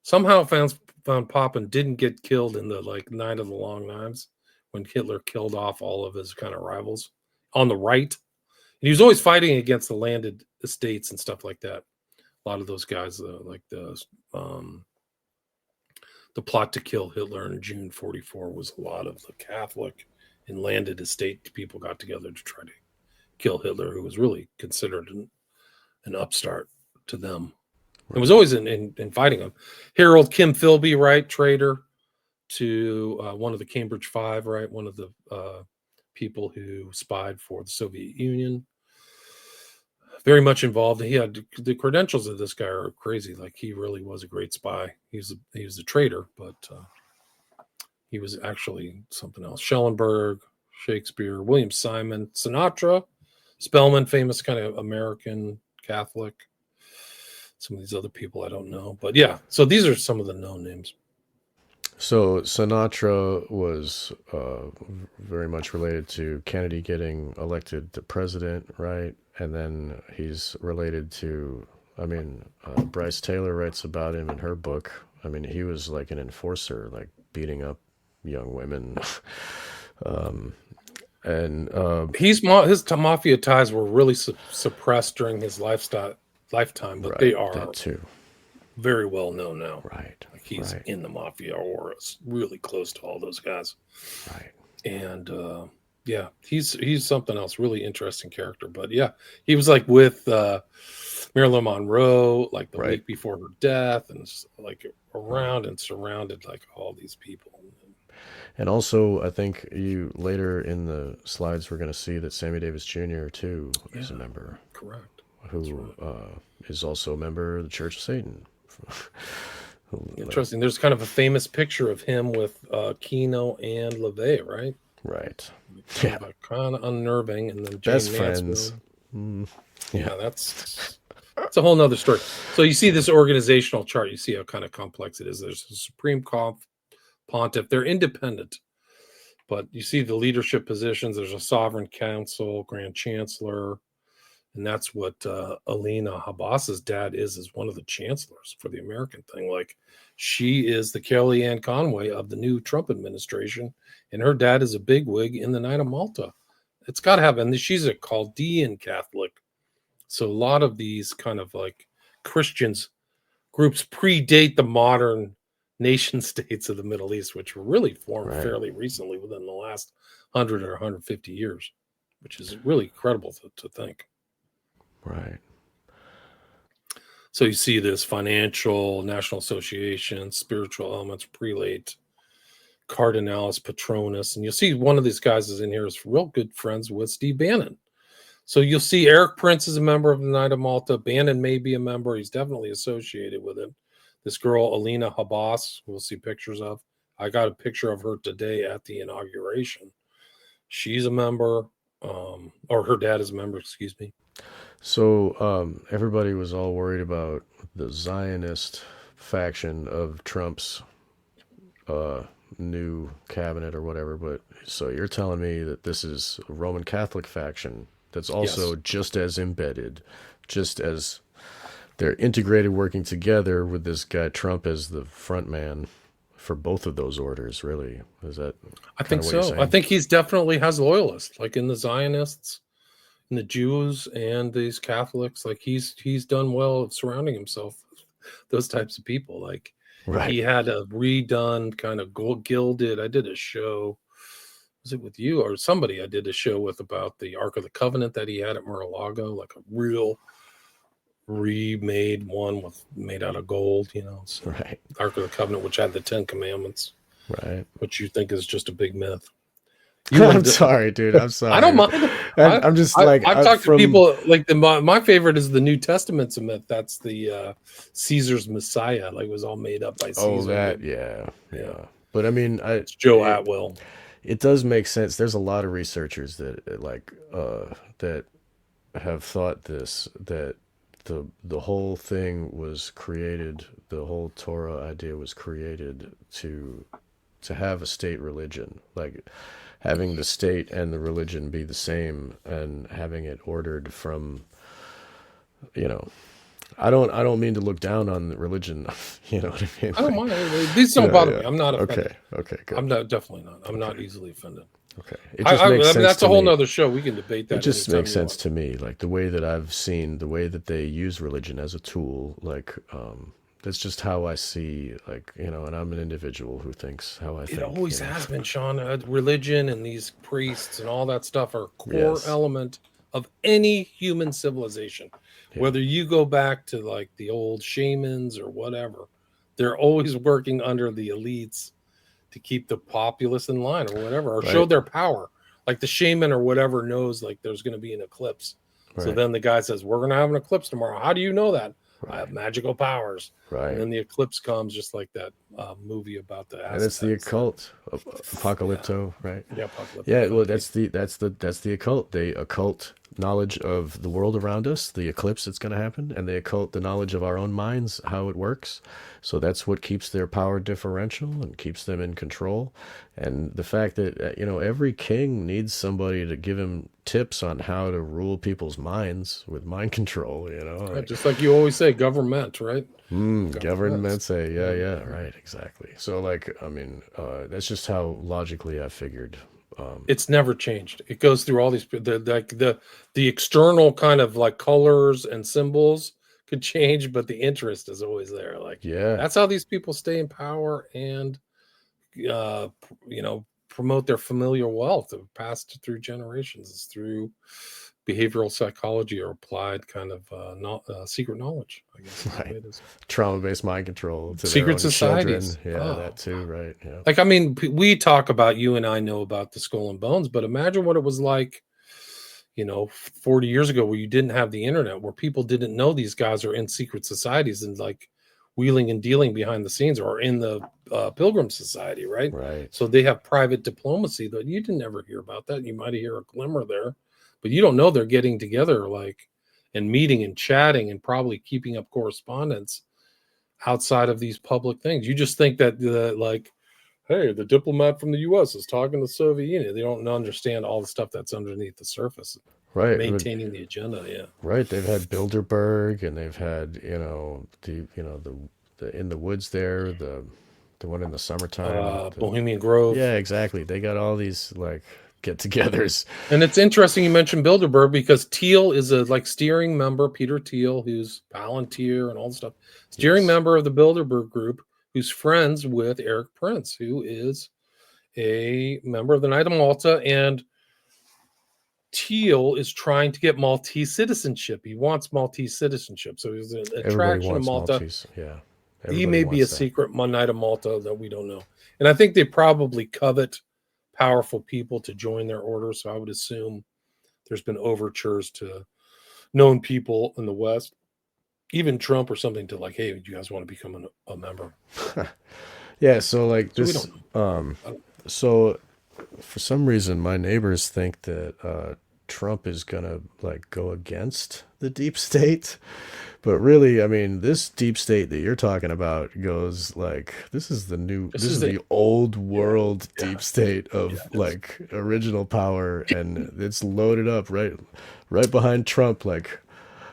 Somehow Franz von Papen didn't get killed in the Night of the Long Knives when Hitler killed off all of his kind of rivals on the right. And he was always fighting against the landed estates and stuff like that. A lot of those guys, like the plot to kill Hitler in June 1944 was a lot of the Catholic and landed estate people got together to try to kill Hitler, who was really considered an upstart to them. Right. It was always in fighting him. Harold Kim Philby, right, traitor to one of the Cambridge Five, right, one of the people who spied for the Soviet Union. Very much involved. He had the credentials of this guy are crazy. Like he really was a great spy. He was a traitor, but he was actually something else. Schellenberg, Shakespeare, William Simon, Sinatra, Spellman, famous kind of American Catholic. Some of these other people I don't know, but yeah. So these are some of the known names. So Sinatra was very much related to Kennedy getting elected to president, right? And then he's related to, Bryce Taylor writes about him in her book. I mean, he was like an enforcer, like beating up young women. His mafia ties were really suppressed during his lifetime, but right, they are too very well known now. Right. Like he's in the mafia or really close to all those guys. Right. And yeah, he's something else, really interesting character. But yeah, he was like with Marilyn Monroe, like the week before her death, and like around and surrounded like all these people. And also, I think you later in the slides we're going to see that Sammy Davis Jr. too is a member. Correct. Who is also a member of the Church of Satan. Interesting. There's kind of a famous picture of him with Keno and LaVey, right? Right. Kind of unnerving, and then best friends. Yeah, that's a whole nother story. So you see this organizational chart. You see how kind of complex it is. There's a Supreme Pontiff. They're independent, but you see the leadership positions. There's a Sovereign Council, Grand Chancellor. And that's what Alina Habas's dad is one of the chancellors for the American thing. Like she is the Kellyanne Conway of the new Trump administration, and her dad is a bigwig in the Knight of Malta. It's got to have, and she's a Chaldean Catholic. So a lot of these kind of like Christians groups predate the modern nation states of the Middle East, which were really formed fairly recently within the last 100 or 150 years, which is really incredible to think. Right. So you see this financial, national association, spiritual elements, prelate, cardinalis, patronus. And you'll see one of these guys is in here is real good friends with Steve Bannon. So you'll see Eric Prince is a member of the Knight of Malta. Bannon may be a member. He's definitely associated with it. This girl, Alina Habas, we'll see pictures of. I got a picture of her today at the inauguration. She's a member, or her dad is a member, excuse me. So everybody was all worried about the Zionist faction of Trump's new cabinet or whatever, but so you're telling me that this is a Roman Catholic faction that's also just as embedded, just as they're integrated, working together with this guy Trump as the front man for both of those orders, really. Is that I think so. I think he's definitely has loyalists, like in the Zionists, and the Jews, and these Catholics. Like he's done well of surrounding himself with those types of people. Like he had a redone kind of gilded. I did a show. Was it with you or somebody? I did a show with about the Ark of the Covenant that he had at Mar-a-Lago, like a real remade one made out of gold, so Ark of the Covenant, which had the 10 Commandments, which you think is just a big myth. You I'm and sorry, dude. I'm I don't sorry. mind. And I'm just like I've talked to from. people like my favorite is the New Testament myth. That's the Caesar's Messiah. Like it was all made up by Oh, Caesar. that, Maybe yeah, yeah, yeah. But I mean, it's Joe Atwill. it does make sense. There's a lot of researchers that that have thought this, that the whole thing was created, the whole Torah idea was created to have a state religion, like having the state and the religion be the same, and having it ordered from, you know, I don't mean to look down on religion, you know what I mean? I don't Like, mind. These you don't know, bother yeah. me. I'm not Okay, offended. okay, good. I'm not definitely not. I'm not Okay, easily offended. okay. It just I makes mean sense that's a to whole me. nother show. We can debate It that just anytime makes you sense want. to me, like the way that I've seen, the way that they use religion as a tool, like that's just how I see, like, you know, and I'm an individual who thinks how I It think, you always know. has been, Sean. Religion and these priests and all that stuff are a core Yes. element of any human civilization. Yeah. Whether you go back to like the old shamans or whatever, they're always working under the elites to keep the populace in line or whatever, or show Right. their power. Like the shaman or whatever knows like there's going to be an eclipse. So Right. then the guy says, "We're going to have an eclipse tomorrow." How do you know that? I have Right. magical powers. And Right. then the eclipse comes, just like that movie about the And it's the Aztecs. occult, Yeah, apocalypto, right? yeah, apocalyptic. Yeah, Yeah, well, that's the occult. They occult knowledge of the world around us, the eclipse that's going to happen, and they occult the knowledge of our own minds, how it works. So that's what keeps their power differential and keeps them in control. And the fact that you know, every king needs somebody to give him tips on how to rule people's minds with mind control. You know, yeah, like, just like you always say, government, right? Government. government say, yeah, Yeah, yeah, right, exactly. So like, I mean, that's just how logically I figured. it's never changed. It goes through all these the external kind of like colors and symbols could change, but the interest is always there. Like Yeah, that's how these people stay in power and promote their familial wealth of passed through generations. It's through behavioral psychology or applied kind of secret knowledge, I guess is the right. way it is. Trauma-based mind control to their Secret own children. societies. Yeah, Oh, that too, right? Yeah. like I mean, we talk about you and I know about the skull and bones, but imagine what it was like, 40 years ago where you didn't have the internet, where people didn't know these guys are in secret societies and like wheeling and dealing behind the scenes or in the Pilgrim Society, right? Right. So they have private diplomacy that you didn't ever hear about that. You might hear a glimmer there, but you don't know they're getting together like and meeting and chatting and probably keeping up correspondence outside of these public things. You just think that hey, the diplomat from the U.S. is talking to the Soviet Union. They don't understand all the stuff that's underneath the surface, Right. maintaining the agenda. Yeah, Right. They've had Bilderberg, and they've had, the in the woods there, the one in the summertime. Bohemian Grove. Yeah, exactly. They got all these like get-togethers. And it's interesting you mentioned Bilderberg because Thiel is a like steering member, Peter Thiel, who's Palantir and all the stuff, steering Yes. member of the Bilderberg group, who's friends with Eric Prince, who is a member of the Knight of Malta. And Thiel is trying to get Maltese citizenship. He wants Maltese citizenship. So he's an Everybody attraction to wants Malta. Maltese. Yeah. He Everybody may be a wants that. secret Knight of Malta that we don't know. And I think they probably covet powerful people to join their order. So I would assume there's been overtures to known people in the West, even Trump or something, to like, hey, do you guys want to become a member? Yeah, so like So we this don't know. so for some reason my neighbors think that Trump is gonna like go against the deep state. But really, I mean, this deep state that you're talking about goes like, This this is is the the old yeah, world yeah, deep state yeah. of like original power, and it's loaded up right behind Trump, like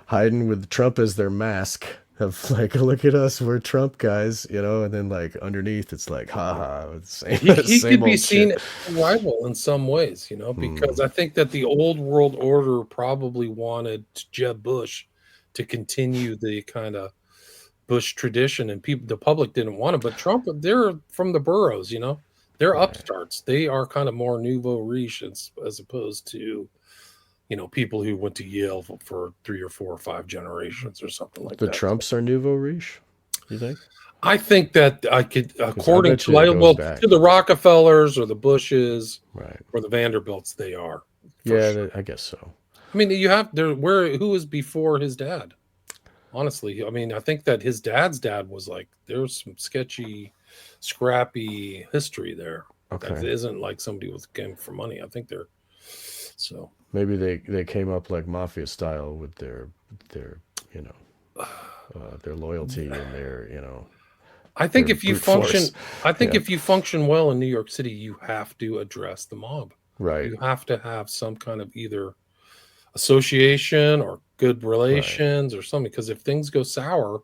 hiding with Trump as their mask. Of like, look at us, we're Trump guys, you know, and then like underneath, it's like, haha, same He same could be old seen shit. as a rival in some ways, because Hmm. I think that the old world order probably wanted Jeb Bush to continue the kind of Bush tradition, and the public didn't want it. But Trump, they're from the boroughs, they're Right. upstarts. They are kind of more nouveau riche as opposed to people who went to Yale for 3 or 4 or 5 generations or something like The that. Trumps are nouveau riche, you think? I think that I could, Because I according bet to you it like, goes well, back. to the Rockefellers or the Bushes Right. or the Vanderbilts, they are for Yeah, sure. I guess so. I mean, you have there. Where who was before his dad? Honestly, I mean, I think that his dad's dad was like there's some sketchy, scrappy history there. That Okay. isn't like somebody with came for money. I think they're so. Maybe they came up like mafia style with their you know their loyalty and I think their if you brute force. function, I think Yeah. if you function well in New York City, you have to address the mob. Right. You have to have some kind of either association or good Right. relations or something. Because if things go sour,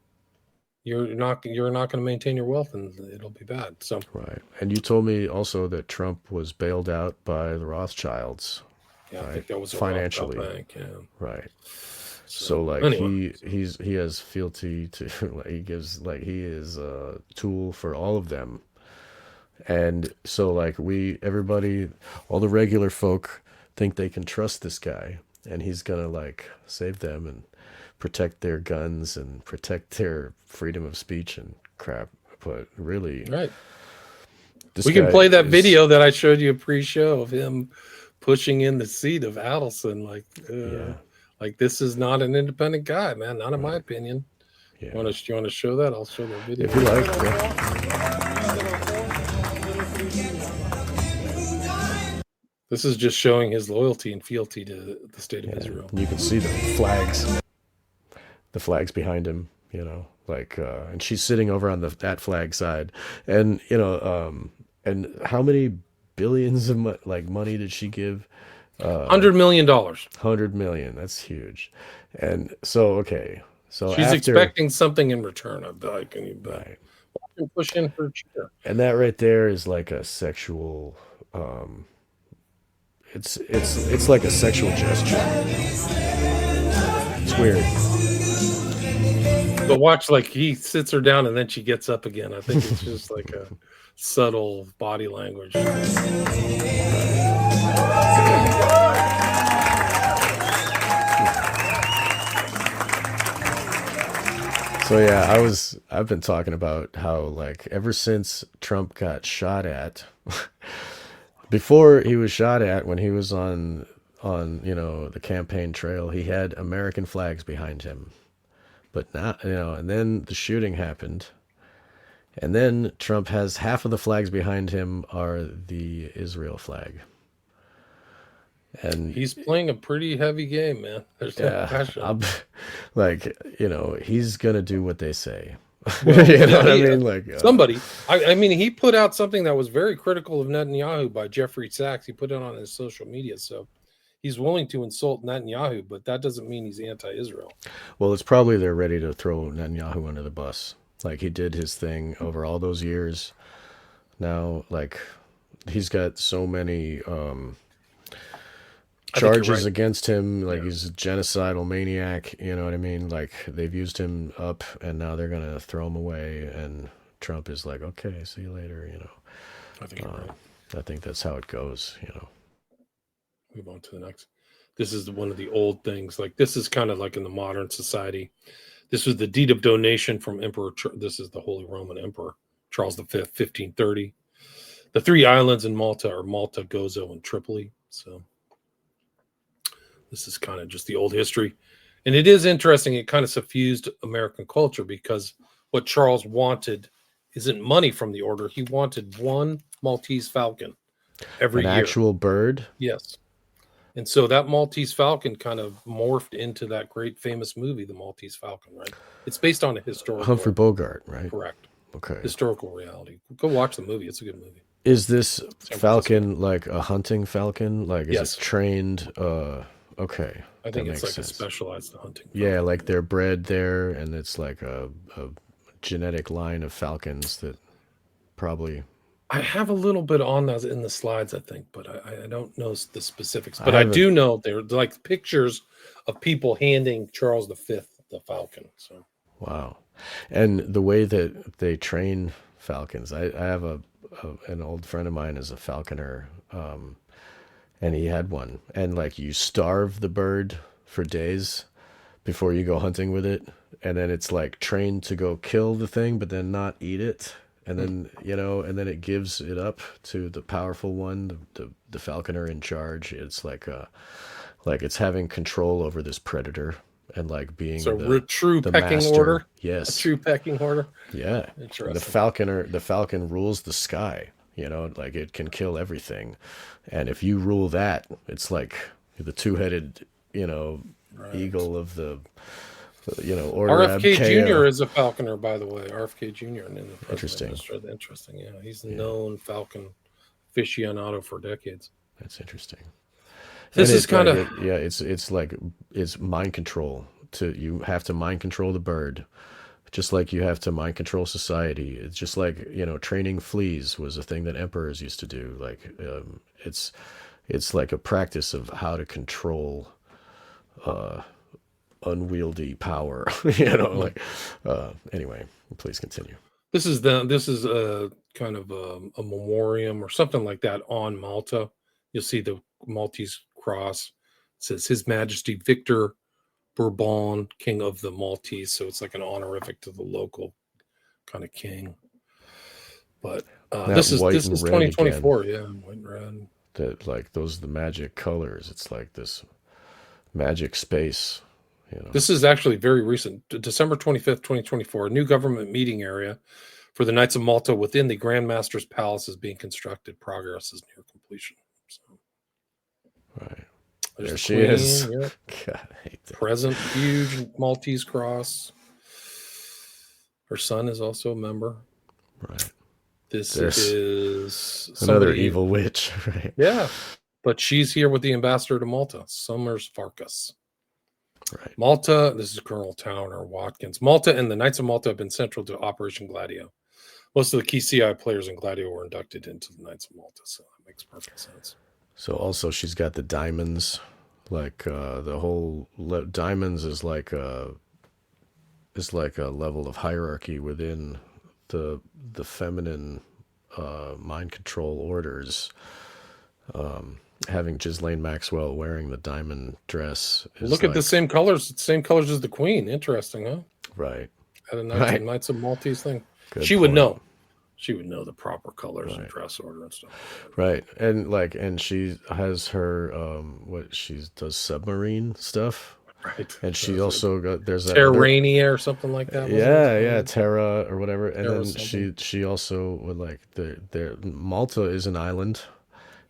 you're not going to maintain your wealth, and it'll be bad. So Right. And you told me also that Trump was bailed out by the Rothschilds, yeah, I right? think that was a Rothschild Financially. bank. Yeah. Right. So So like anyway, he has fealty to like he is a tool for all of them. And so like everybody all the regular folk think they can trust this guy and he's gonna like save them and protect their guns and protect their freedom of speech and crap. But really right. this We can guy play that is video that I showed you pre-show of him pushing in the seat of Adelson, yeah, like this is not an independent guy, man. Not in my right. opinion. Yeah. You want to show that? I'll show that If video. you like, yeah. This is just showing his loyalty and fealty to the state of Yeah. Israel. You can see the flags behind him, like and she's sitting over on that flag side. And and how many billions of like money did she give? $100 million. 100 million. That's huge. And so okay. So She's after expecting something in return. I'd be like, right. can push in her chair. And that right there is like a sexual um it's like a sexual gesture. It's weird. But watch, like he sits her down and then she gets up again. I think it's just like a subtle body language thing. So yeah, I've been talking about how like ever since Trump got shot at, before he was shot at when he was on the campaign trail, he had American flags behind him. But now, and then the shooting happened. And then Trump has half of the flags behind him are the Israel flag. And He's playing a pretty heavy game, man. There's no yeah, question. I'm like, he's gonna do what they say. Well, You know what I mean? Like, somebody, I mean, he put out something that was very critical of Netanyahu by Jeffrey Sachs. He put it on his social media. So he's willing to insult Netanyahu, but that doesn't mean he's anti-Israel. well, it's probably they're ready to throw Netanyahu under the bus. Like he did his thing over all those years. Now, like, he's got so many I think you're charges right. against him. Like Yeah, he's a genocidal maniac. You know what I mean? Like they've used him up, and now they're gonna throw him away. And Trump is like, okay, see you later. I think you're right. I think that's how it goes. Move on to the next. This is one of the old things. Like this is kind of like in the modern society. This was the deed of donation from Emperor. This is the Holy Roman Emperor Charles V, 1530. The three islands in Malta are Malta, Gozo, and Tripoli. So this is kind of just the old history. And it is interesting. It kind of suffused American culture because what Charles wanted isn't money from the order. He wanted one Maltese falcon every An year. actual bird. Yes. And so that Maltese Falcon kind of morphed into that great famous movie, The Maltese Falcon, right? It's based on a Humphrey historical, Bogart, right? correct, Okay. historical reality. Go watch the movie. It's a good movie. Is this San Francisco. falcon like a hunting falcon? Like, is Yes. it trained? Okay, I that think it's makes like a sense. specialized hunting Yeah, falcon. like they're bred there, and it's like a genetic line of falcons that probably. I have a little bit on that in the slides, I think, but I don't know the specifics. I But I haven't. do know they're like pictures of people handing Charles V the Falcon. So Wow, and the way that they train falcons, I have an old friend of mine is a falconer, and he had one, and like you starve the bird for days before you go hunting with it, and then it's like trained to go kill the thing, but then not eat it, and Mm. then and then it gives it up to the powerful one, the falconer in charge. It's like it's having control over this predator and like So being the true the pecking master. order, a Yes, true pecking order. yeah. Interesting. The falcon rules the sky. Like it can kill everything, and if you rule that, it's like the two-headed, Right. eagle of the order RFK Abkeo. Jr. is a falconer, by the way. RFK Jr. and then the president. Interesting. That's really interesting. Yeah, he's a Yeah, known falcon aficionado for decades. that's interesting. And This is kind of it's like it's mind control. You have to mind control the bird, just like you have to mind control society. It's just like training fleas was a thing that emperors used to do. Like it's like a practice of how to control unwieldy power. Like anyway, please continue. this is a kind of a memoriam or something like that on Malta. You'll see the Maltese cross. It says His Majesty Victor Bourbon, King of the Maltese. So it's like an honorific to the local kind of king. But That white this and is red again. 2024. Yeah, white and red. That like those are the magic colors. It's like this magic space. This is actually very recent. December 25th, 2024. A new government meeting area for the Knights of Malta within the Grand Master's Palace is being constructed. Progress is near completion. So Right. there's There the she is. Queen. Yep. God, I hate that. Present, huge Maltese cross. Her son is also a member. Right. This There's is another somebody, evil witch, right? yeah, but she's here with the ambassador to Malta, Summers Farkas. Right. Malta, this is Colonel Towner Watkins. Malta and the Knights of Malta have been central to Operation Gladio. Most of the key CI players in Gladio were inducted into the Knights of Malta, so that makes perfect sense. So also she's got the diamonds, like the whole diamonds is like a level of hierarchy within the feminine mind control orders. Having Ghislaine Maxwell wearing the diamond dress is Look at the like same colors as the Queen. Interesting, huh? right, At a right. Knights of Maltese thing. Good She would point. know. She would know the proper colors and Right. dress order and stuff like that. Right. And she has her what she does submarine stuff. Right. And she That's it. also got there's that other Terrania or something like that, wasn't yeah, it? Terra or whatever. And Terra then something. she also would like the Malta is an island,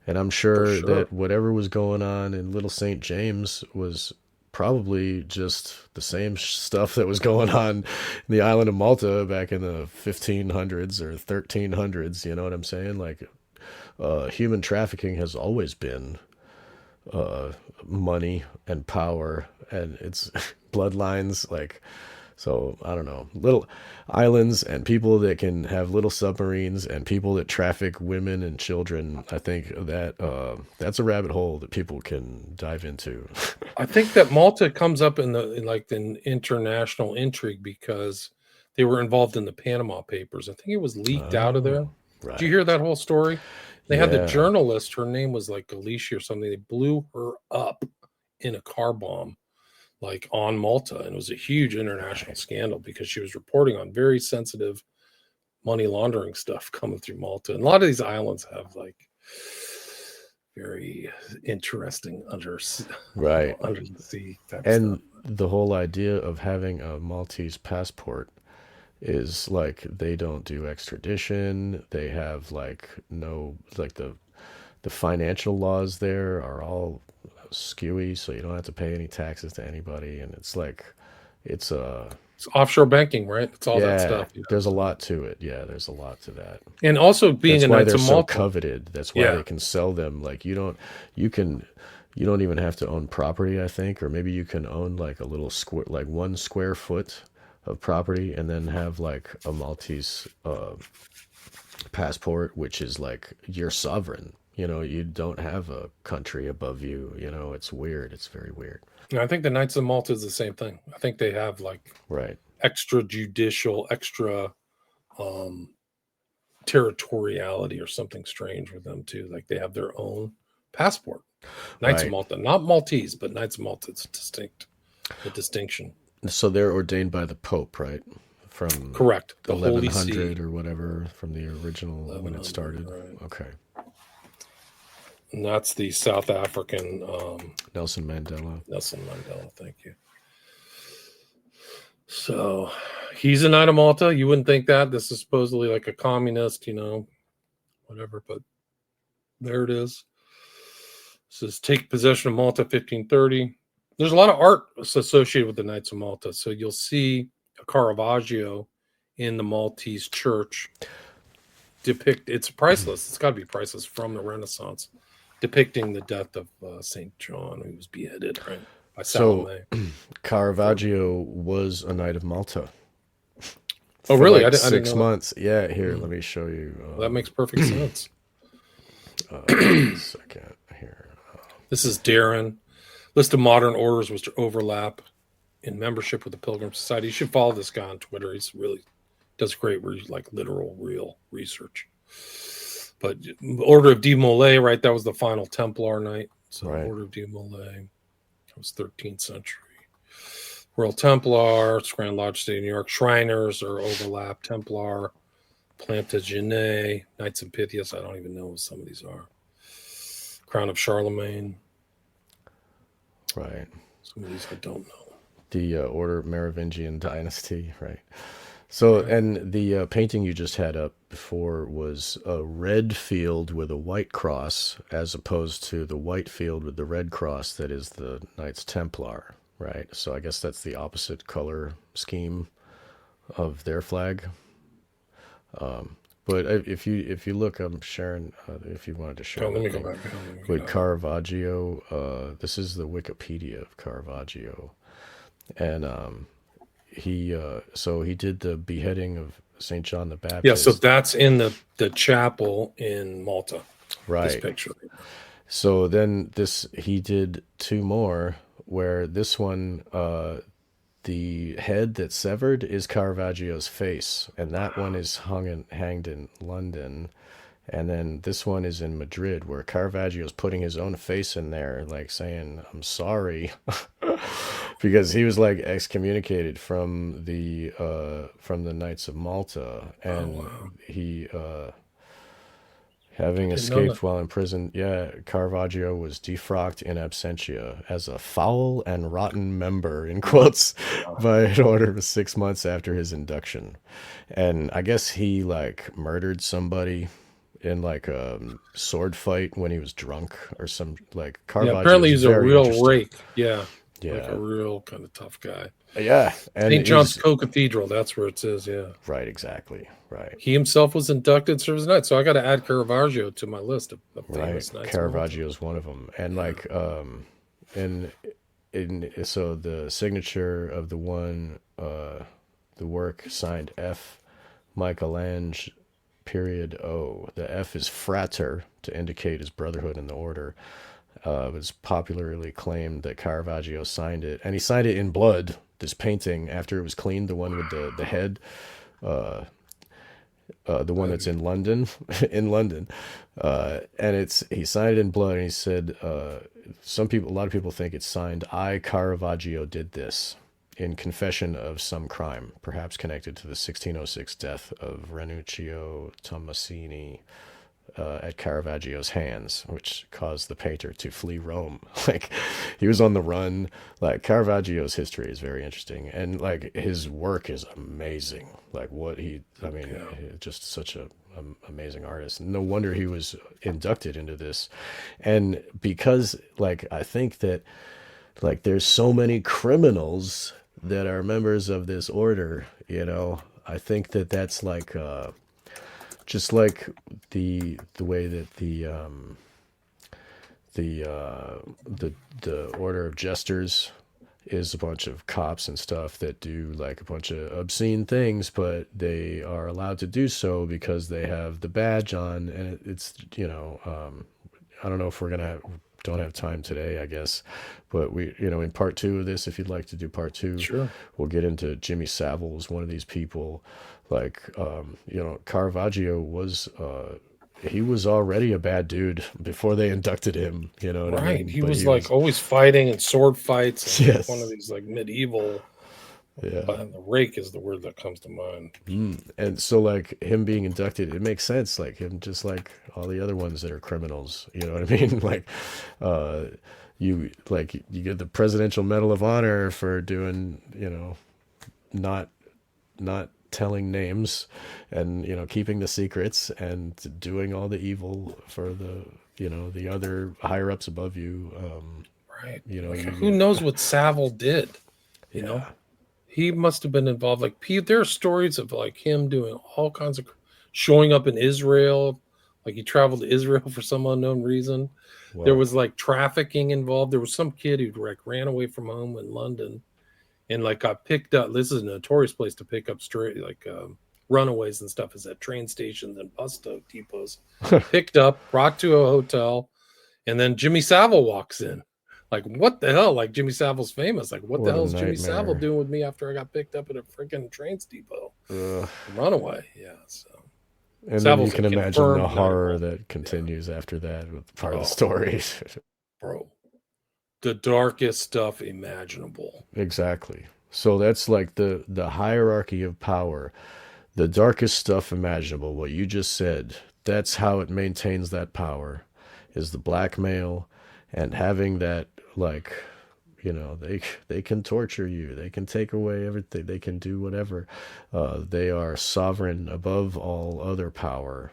and I'm For sure sure. that whatever was going on in Little St. James was probably just the same stuff that was going on in the island of Malta back in the 1500s or 1300s, you know what I'm saying? Like human trafficking has always been money and power and it's bloodlines like so I don't know, little islands and people that can have little submarines and people that traffic women and children. I think that that's a rabbit hole that people can dive into. I think that Malta comes up in international intrigue because they were involved in the Panama Papers. I think it was leaked out of there. Oh, Did you right. hear that whole story? They had the Yeah. journalist, her name was like Alicia or something. They blew her up in a car bomb, like on Malta. And it was a huge international Right. scandal because she was reporting on very sensitive money laundering stuff coming through Malta. And a lot of these islands have like very interesting Right. under the sea type stuff. And the whole idea of having a Maltese passport is like they don't do extradition. They have like no like the financial laws there are all skewy, so you don't have to pay any taxes to anybody, and it's like it's It's offshore banking, right? It's all that yeah, stuff. Yeah. there's a lot to it. Yeah, there's a lot to that. And also being That's a why Knights they're of so Malta. coveted. That's why Yeah. they can sell them. Like you can you don't even have to own property, I think, or maybe you can own like a little square like 1 square foot of property and then have like a Maltese passport, which is like you're sovereign. You don't have a country above you. It's weird. It's very weird. And I think the Knights of Malta is the same thing. I think they have like Right. extrajudicial, extra um territoriality or something strange with them too. Like they have their own passport. Knights of Right. Malta, not Maltese, but Knights of Malta. It's distinct. the distinction. So they're ordained by the Pope, right? From Correct. The Holy See. 1100 or whatever, from the original when it 1100, started. right. Okay. And that's the South African Nelson Mandela. Nelson Mandela. Thank you. So he's a Knight of Malta. You wouldn't think that. This is supposedly like a communist, whatever, but there it is. It says take possession of Malta 1530. There's a lot of art associated with the Knights of Malta. So you'll see a Caravaggio in the Maltese church it's priceless. It's got to be priceless, from the Renaissance, depicting the death of St. John, who was beheaded, right, by Salome. So Caravaggio was a Knight of Malta. Oh, really? Like I didn't 6 months. Yeah, here, let me show you. Well, that makes perfect sense. A second here. This is Darren. List of modern orders was to overlap in membership with the Pilgrim Society. You should follow this guy on Twitter. He's really does great, like literal, real research. But Order of De Molay, right? That was the final Templar Knight. So right. Order of De Molay, that was 13th century. Royal Templar, Grand Lodge, State of New York. Shriners or overlap. Templar, Plantagenet, Knights and Pythias. I don't even know what some of these are. Crown of Charlemagne. Right. Some of these I don't know. The Order of Merovingian Dynasty, right? So, and the painting you just had up before was a red field with a white cross, as opposed to the white field with the red cross that is the Knights Templar, right? So I guess that's the opposite color scheme of their flag. But if you look, I'm sharing. If you wanted to share, let me go back. With Caravaggio, this is the Wikipedia of Caravaggio, and he did the beheading of St. John the Baptist. Yeah, so that's in the chapel in Malta. Right. This picture. So then he did two more, where this one, the head that's severed is Caravaggio's face, and that one is hanged in London. And then this one is in Madrid, where Caravaggio's putting his own face in there, like saying, "I'm sorry," because he was like excommunicated from the Knights of Malta, and he having escaped while in prison. Yeah, Caravaggio was defrocked in absentia as a foul and rotten member, in quotes, by an order of 6 months after his induction, and I guess he like murdered somebody in like a sword fight when he was drunk or some like Caravaggio. Yeah, apparently he's a real rake. Yeah. Like a real kind of tough guy. Yeah. And St. John's Co-Cathedral, that's where it says, yeah. Right, exactly. Right. He himself was inducted Service Knight, so I got to add Caravaggio to my list of famous knights. Caravaggio is one of them. And like so the signature of the one the work signed F. Michelangelo O. The F is frater to indicate his brotherhood in the order. It was popularly claimed that Caravaggio signed it, and he signed it in blood. This painting, after it was cleaned, the one with the head, the one that's in London, and he signed it in blood. And he said, a lot of people think it's signed, "I Caravaggio did this," in confession of some crime, perhaps connected to the 1606 death of Ranuccio Tommasini at Caravaggio's hands, which caused the painter to flee Rome. Like, he was on the run. Like, Caravaggio's history is very interesting, and like his work is amazing. Like just such a amazing artist. No wonder he was inducted into this, and because like I think that like there's so many criminals that are members of this order, I think that that's like just like the way that the order of jesters is a bunch of cops and stuff that do like a bunch of obscene things, but they are allowed to do so because they have the badge on, and it's I don't know if don't have time today, I guess, but we, in part 2 of this, if you'd like to do part 2, sure, we'll get into Jimmy Savile, one of these people. Like, Caravaggio was he was already a bad dude before they inducted him. You know what I Right. mean? He But was he like was, always fighting and sword fights and like one of yes, these like medieval, yeah. the rake is the word that comes to mind. And so like him being inducted, it makes sense. Like him, just like all the other ones that are criminals. You know what I mean? Like, uh, you get the Presidential Medal of Honor for doing, not not telling names, and keeping the secrets and doing all the evil for the other higher ups above you. Right. You know Like you who get knows what Savile did, you know? yeah. He must have been involved. Like there are stories of like him doing all kinds of showing up in Israel. Like he traveled to Israel for some unknown reason. There Well, was like trafficking involved. There was some kid who like ran away from home in London and like got picked up. This is a notorious place to pick up straight like runaways and stuff. Is at train stations and bus depots. Picked up, brought to a hotel, and then Jimmy Savile walks in. Like, what the hell? Like, Jimmy Savile's famous. Like, what the what a hell is Jimmy Savile nightmare. doing with me after I got picked up at a freaking train depot? Ugh. Runaway. Yeah. So, And then you Savile's a can imagine the confirmed horror nightmare. that Yeah. continues after that with part of the Oh, story. bro. The darkest stuff imaginable. Exactly. So that's like the hierarchy of power, the darkest stuff imaginable. What you just said, that's how it maintains that power, is the blackmail and having that, like, they can torture you, they can take away everything, they can do whatever. They are sovereign above all other power.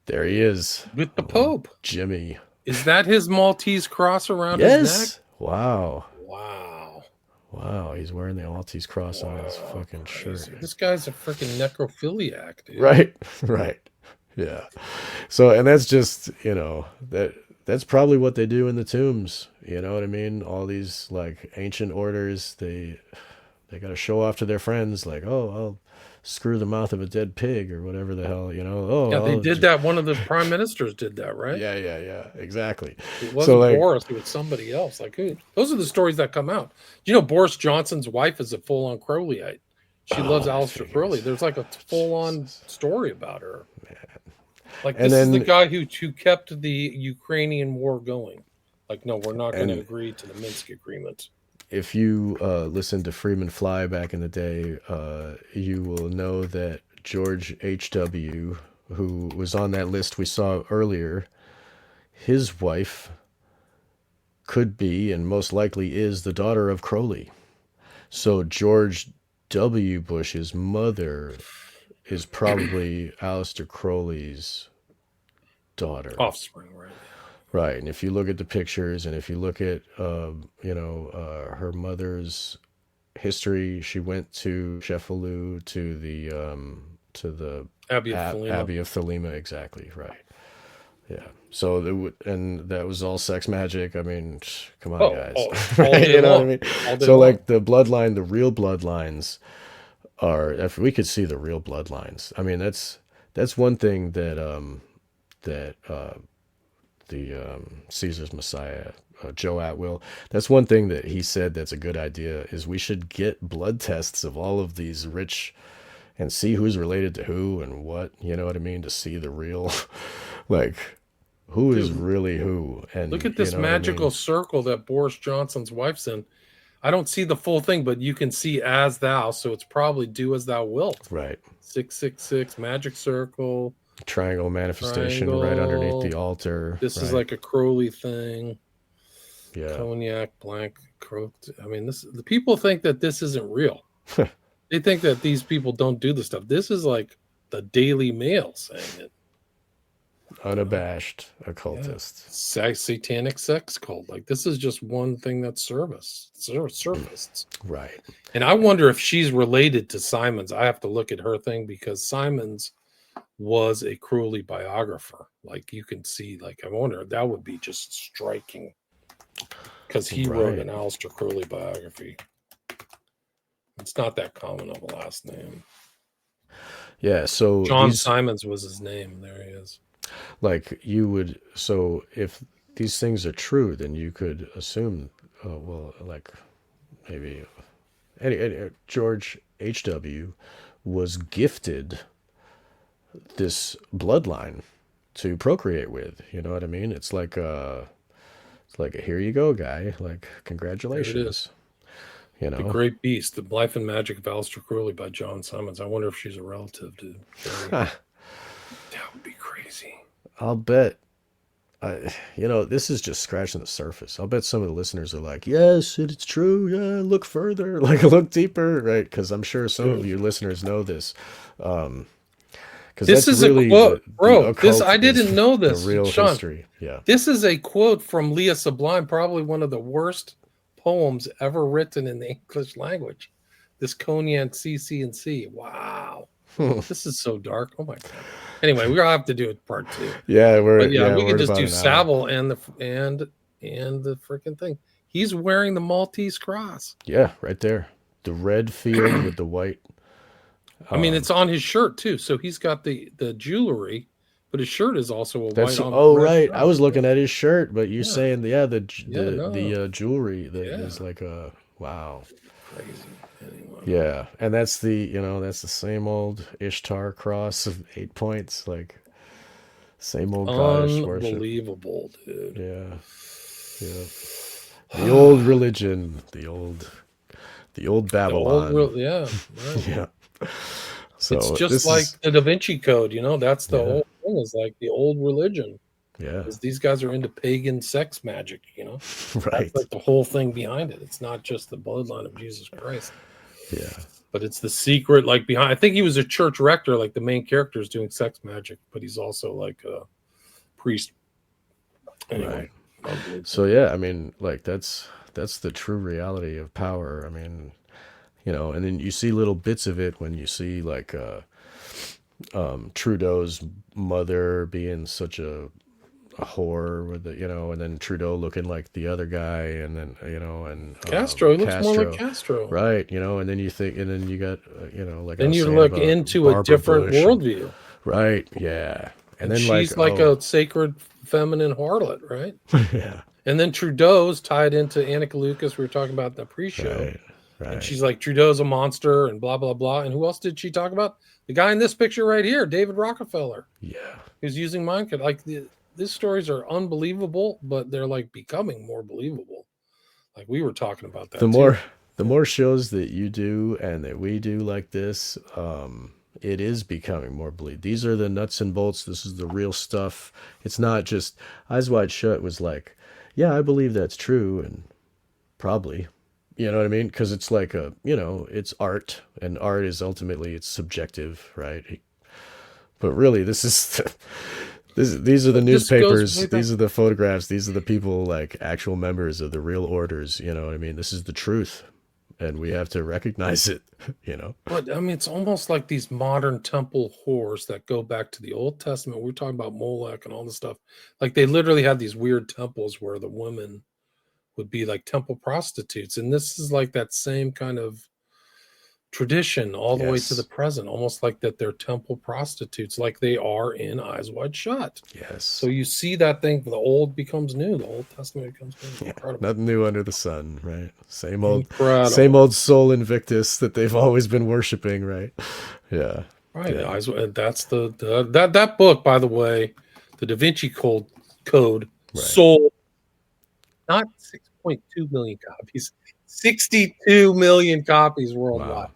There he is, With the Pope. Jimmy. Is that his Maltese cross around his neck? Yes. Wow. Wow. Wow, he's wearing the Maltese cross on his Wow. fucking shirt. Crazy. This guy's a freaking necrophiliac, dude. Right, right. Yeah. So, and that's just, that's probably what they do in the tombs. You know what I mean? All these like ancient orders, they got to show off to their friends, like, oh, I'll screw the mouth of a dead pig or whatever the hell, Yeah, they oh, did that. One of the prime ministers did that, right? yeah, yeah, yeah, exactly. It So wasn't like, Boris, it was somebody else. Like who? Those are the stories that come out. You know, Boris Johnson's wife is a full-on Crowleyite. She loves oh, I Aleister Crowley. figures. There's like a full-on Jesus. story about her. Like And this is the then, guy who kept the Ukrainian war going. Like, no, we're not going to and agree to the Minsk agreement. if you listen to Freeman Fly back in the day, you will know that George H.W., who was on that list we saw earlier, his wife could be and most likely is the daughter of Crowley. So George W. Bush's mother is probably Aleister Crowley's daughter. Offspring, right? Right. And if you look at the pictures and if you look at, her mother's history, she went to Sheffield to the Abbey of Thelema. Abbey of Thelema. Exactly. Right. Yeah. So and that was all sex magic. I mean, come on, Oh, guys. all Right? day You know what I long. mean? All day So long. like the bloodline, the real bloodlines are, if we could see the real bloodlines, I mean, that's one thing that, the Caesar's Messiah, Joe Atwill. That's one thing that he said that's a good idea is we should get blood tests of all of these rich and see who's related to who and what. You know what I mean? To see the real, like, who is Dude, really who, look and at you this know what I magical mean? circle that Boris Johnson's wife's in. I don't see the full thing, but you can see as thou, so it's probably do as thou wilt. Right. 666 magic circle, Triangle manifestation right underneath the triangle. altar. This is Right. like a Crowley thing. Yeah. Cognac, blank, crow. I mean, this the people think that this isn't real. They think that these people don't do the stuff. This is like the Daily Mail saying it. You know? Unabashed Yeah, occultist. satanic sex cult. Like this is just one thing that's surfaced. Right. And I wonder if she's related to Simons. I have to look at her thing because Simons was a Crowley biographer. Like you can see, like I wonder that would be just striking because he wrote an Right. Aleister Crowley biography. It's not that common of a last name. Yeah. So John these, Simons was his name. There he is. like, you would, so if these things are true, then you could assume, well, like, maybe George H.W. was gifted this bloodline to procreate with. You know what I mean? It's like a here you go, guy. Like, There it is. congratulations. You The know? Great Beast, The Life and Magic of Aleister Crowley by John Simons. I wonder if she's a relative to Sherry. That would be crazy. I'll bet. This is just scratching the surface. I'll bet some of the listeners are like, yes, it's true. Yeah, look further, like look deeper, right? Because I'm sure some of your listeners know this. Because This that's is a really quote, the bro. This occult I is didn't know the this, real Sean. history. Yeah. This is a quote from Leah Sublime, probably one of the worst poems ever written in the English language. This Cognac CC&C. Wow. This is so dark. Oh my god. Anyway, we're gonna have to do it part 2. Yeah, But yeah, we we're can at just about do an hour. Savile and the freaking thing. He's wearing the Maltese cross. Yeah, right there. The red field with the white. I mean, it's on his shirt too. So he's got the jewelry, but his shirt is also a That's white on oh red right. cross. I was looking at his shirt, but you're Yeah. saying the No. jewelry that Yeah. is like a wow. Crazy. Anyway. Yeah, and that's the same old Ishtar cross of 8 points, like same old goddess worship. Unbelievable, dude. Yeah, yeah. The old religion, the old Babylon. Yeah. Right. Yeah. So It's just this like is the Da Vinci Code, that's the yeah, whole thing, is like the old religion. yeah, Because these guys are into pagan sex magic, right. That's like the whole thing behind it. It's not just the bloodline of Jesus Christ. Yeah, But it's the secret, like behind. I think he was a church rector, like the main character is doing sex magic, but he's also like a priest. Anyway, right. So yeah, I mean, like that's the true reality of power. I mean, and then you see little bits of it when you see like Trudeau's mother being such a whore with and then Trudeau looking like the other guy, and then and Castro, he looks more like Castro, right? And then you think, and then you got like then you look into Barbara a different Bush worldview, right? Yeah, and then she's like a sacred feminine harlot, right? Yeah, and then Trudeau's tied into Annika Lucas. We were talking about in the pre-show, right. And she's like, Trudeau's a monster, and blah blah blah. And who else did she talk about? The guy in this picture right here, David Rockefeller. Yeah, who's using mind control. Like these stories are unbelievable, but they're like becoming more believable. Like we were talking about that. The more shows that you do and that we do like this, it is becoming more believable. These are the nuts and bolts. This is the real stuff. It's not just Eyes Wide Shut was like, yeah, I believe that's true, and probably, you know what I mean? Because it's like it's art, and art is ultimately it's subjective, right? But really, this is. These are the newspapers. These are the photographs. These are the people, like actual members of the real orders. You know what I mean? This is the truth, and we have to recognize it. But I mean, it's almost like these modern temple whores that go back to the Old Testament. We're talking about Molech and all this stuff. Like they literally had these weird temples where the women would be like temple prostitutes, and this is like that same kind of tradition all the way to the present, almost like that they're temple prostitutes, like they are in Eyes Wide Shut. Yes. So you see that thing, the old becomes new, the Old Testament becomes new. Incredible. Nothing new under the sun, right? Same old Sol Invictus that they've always been worshiping, right? Yeah. Right. Yeah. That's that book, by the way, the Da Vinci Code right. sold not 6.2 million copies, 62 million copies worldwide. Wow.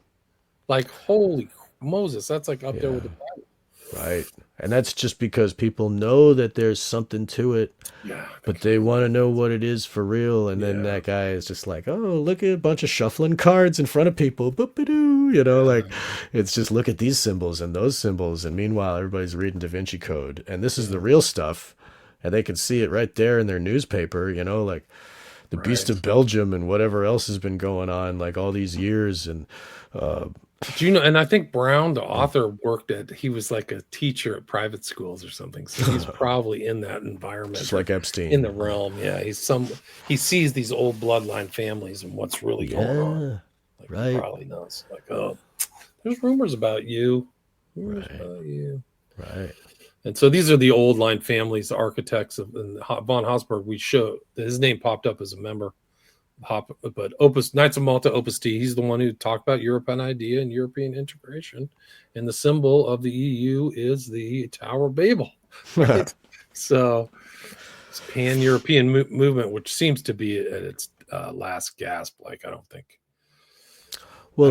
Like, holy Moses, that's like up there with the Bible. Right. And that's just because people know that there's something to it, but they want to know what it is for real. And then that guy is just like, oh, look at a bunch of shuffling cards in front of people. Boop-a-doo. Like it's just look at these symbols and those symbols. And meanwhile, everybody's reading Da Vinci Code. And this is the real stuff. And they can see it right there in their newspaper, like the Beast of Belgium and whatever else has been going on like all these years. And, do you know? And I think Brown, the author, he was like a teacher at private schools or something. So he's probably in that environment, just like Epstein, in the realm. Yeah, he sees these old bloodline families and what's really going on. Like, right? He probably knows. Like, oh, there's rumors about you. Right. And so these are the old line families, the architects of von Habsburg. We show his name popped up as a member But Opus Knights of Malta, Opus T. He's the one who talked about European idea and European integration, and the symbol of the EU is the Tower of Babel, right? So it's pan-European movement, which seems to be at its last gasp. Like I Well,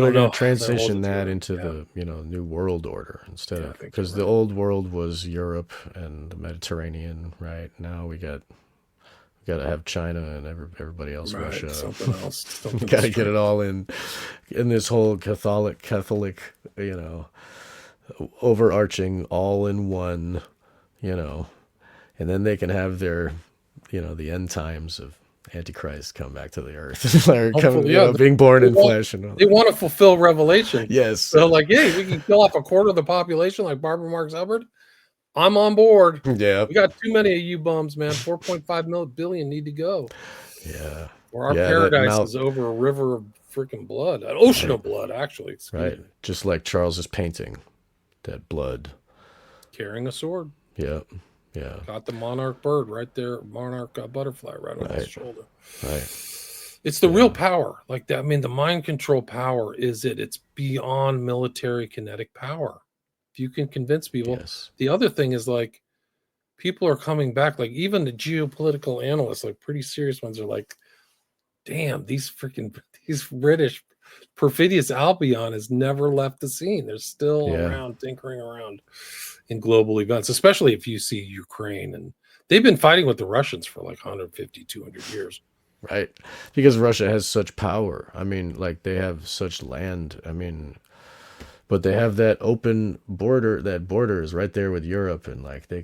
they're don't going know, to they're transition holding that together. into Yeah, the new world order instead yeah, I of, think you're because the right. old world was Europe and the Mediterranean, right? Now we got to have China and everybody else, Right, Russia. something else, something Got to get it strange. all in this whole Catholic, overarching all in one, you know, and then they can have their, the end times of Antichrist come back to the earth, or come, Hopefully, yeah, being born they in want flesh and all they that. want to fulfill Revelation. Yes. So, like, hey, we can kill off a quarter of the population, like Barbara Marx Hubbard. I'm on board. Yeah. We got too many of you bums, man. 4.5 billion need to go, Yeah. or our Yeah. That paradise Mount. is over a river of freaking blood, an ocean Right. of blood. Actually, excuse Right. me. Just like Charles's painting, that blood. Carrying a sword, Yeah. Yeah. got the monarch bird right there, monarch butterfly right on his Right. shoulder. Right. It's the real Yeah. power, like that. I mean, the mind control power is it? It's beyond military kinetic power. If you can convince people, Yes. the other thing is like people are coming back. Like even the geopolitical analysts, like pretty serious ones, are like, "Damn, these British perfidious Albion has never left the scene. They're still Yeah. around, tinkering around in global events, especially if you see Ukraine and." They've been fighting with the Russians for like 150, 200 years. Right. Because Russia has such power. I mean, like they have such land. I mean, but they have that open border. That border is right there with Europe, and like they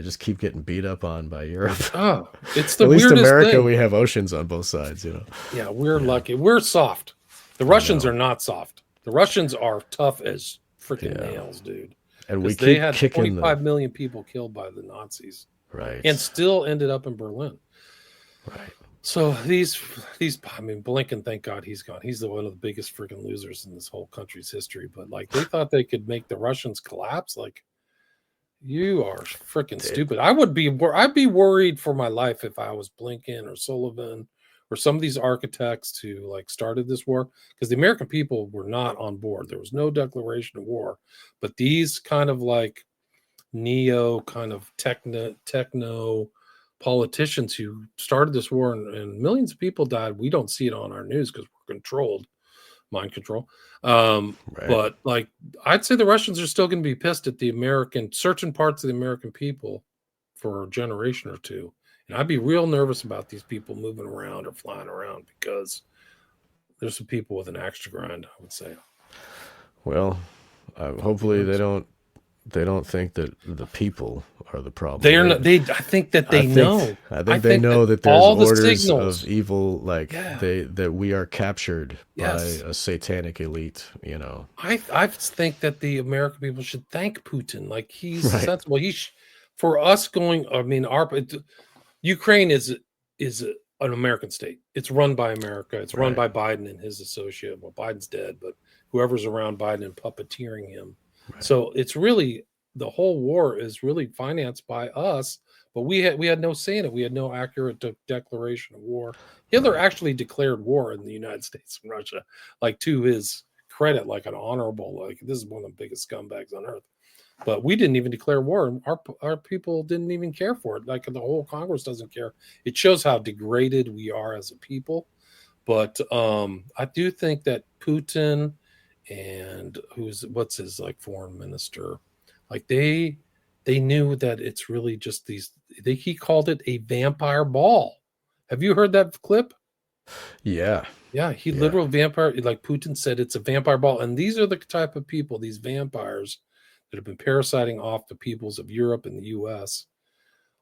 just keep getting beat up on by Europe. Oh, it's the At least weirdest America, thing. we have oceans on both sides. Yeah, we're Yeah. lucky. We're soft. The I Russians know. are not soft. The Russians are tough as freaking Yeah. nails, dude. And we Because they keep had kicking the 25 million people killed by the Nazis and right. still ended up in Berlin. Right. So I mean, Blinken, thank God he's gone. He's one of the biggest freaking losers in this whole country's history. But like they thought they could make the Russians collapse. Like you are freaking stupid. I'd be worried for my life if I was Blinken or Sullivan or some of these architects who like started this war because the American people were not on board. There was no declaration of war, but these kind of like neo kind of techno politicians who started this war and millions of people died. We don't see it on our news because we're controlled, mind control. Right. But like I'd say the Russians are still going to be pissed at the certain parts of the American people for a generation or two. And I'd be real nervous about these people moving around or flying around because there's some people with an axe to grind, I would say. Well, hopefully they don't think that the people are the problem. They are not. They. I think that they know. I think they know that there's all the orders signals. of evil, like Yeah. that we are captured Yes. by a satanic elite. I think that the American people should thank Putin. Like he's Right. sensible. For us going. I mean, Ukraine is an American state. It's run by America. It's run by Right. Biden and his associate. Well, Biden's dead, but whoever's around Biden and puppeteering him. Right. So it's really the whole war is really financed by us. But we had no say in it. We had no accurate declaration of war. Hitler actually declared war in the United States and Russia, like to his credit, like an honorable. Like this is one of the biggest scumbags on earth. But we didn't even declare war. Our people didn't even care for it. Like the whole Congress doesn't care. It shows how degraded we are as a people. But I do think that Putin and what's his like foreign minister, like they knew that it's really just he called it a vampire ball. Have you heard that clip? Yeah. Yeah, he Yeah. literal vampire, like Putin said, it's a vampire ball. And these are the type of people, these vampires that have been parasiting off the peoples of Europe and the US.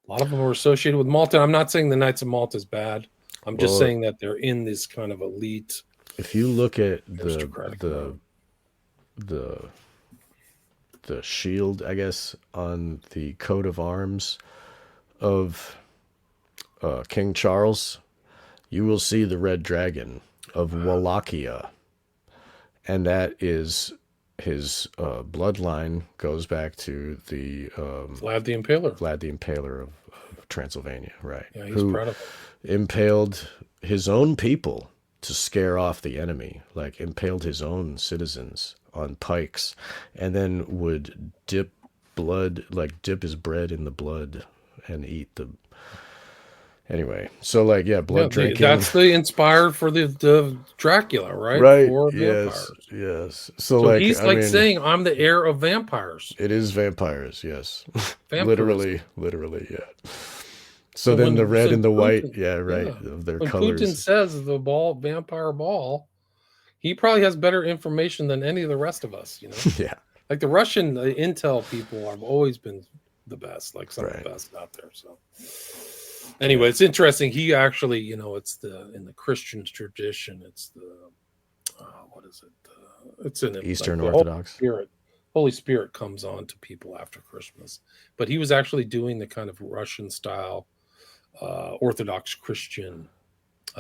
A lot of them are associated with Malta. I'm not saying the Knights of Malta is bad. I'm just Well, saying that they're in this kind of elite if you look at aristocratic mode. the shield, I guess, on the coat of arms of King Charles, you will see the red dragon of Wallachia, and that is his bloodline goes back to the Vlad the Impaler. Vlad the Impaler of Transylvania, right? Yeah, he's Who proud of it. impaled his own people to scare off the enemy, like impaled his own citizens on pikes, and then would dip his bread in the blood and eat the. Anyway, so like, yeah, Yeah, blood drinking. that's the inspired for the Dracula, right? Right. For Yes. vampires. Yes. So So like, he's I like mean, saying, I'm the heir of vampires. it is vampires. Yes. Vampirism. Literally. Yeah. So So then the red and the white. Putin, Yeah. Right. yeah, Of their when Putin colors. says the vampire ball, he probably has better information than any of the rest of us, Yeah. Like the Russian intel people have always been the best, like some of Right. the best out there. So anyway, it's interesting. He actually, it's in the Christian tradition, it's the what is it? It's in it, like Eastern the Holy Orthodox. Spirit. Holy Spirit comes on to people after Christmas, but he was actually doing the kind of Russian style Orthodox Christian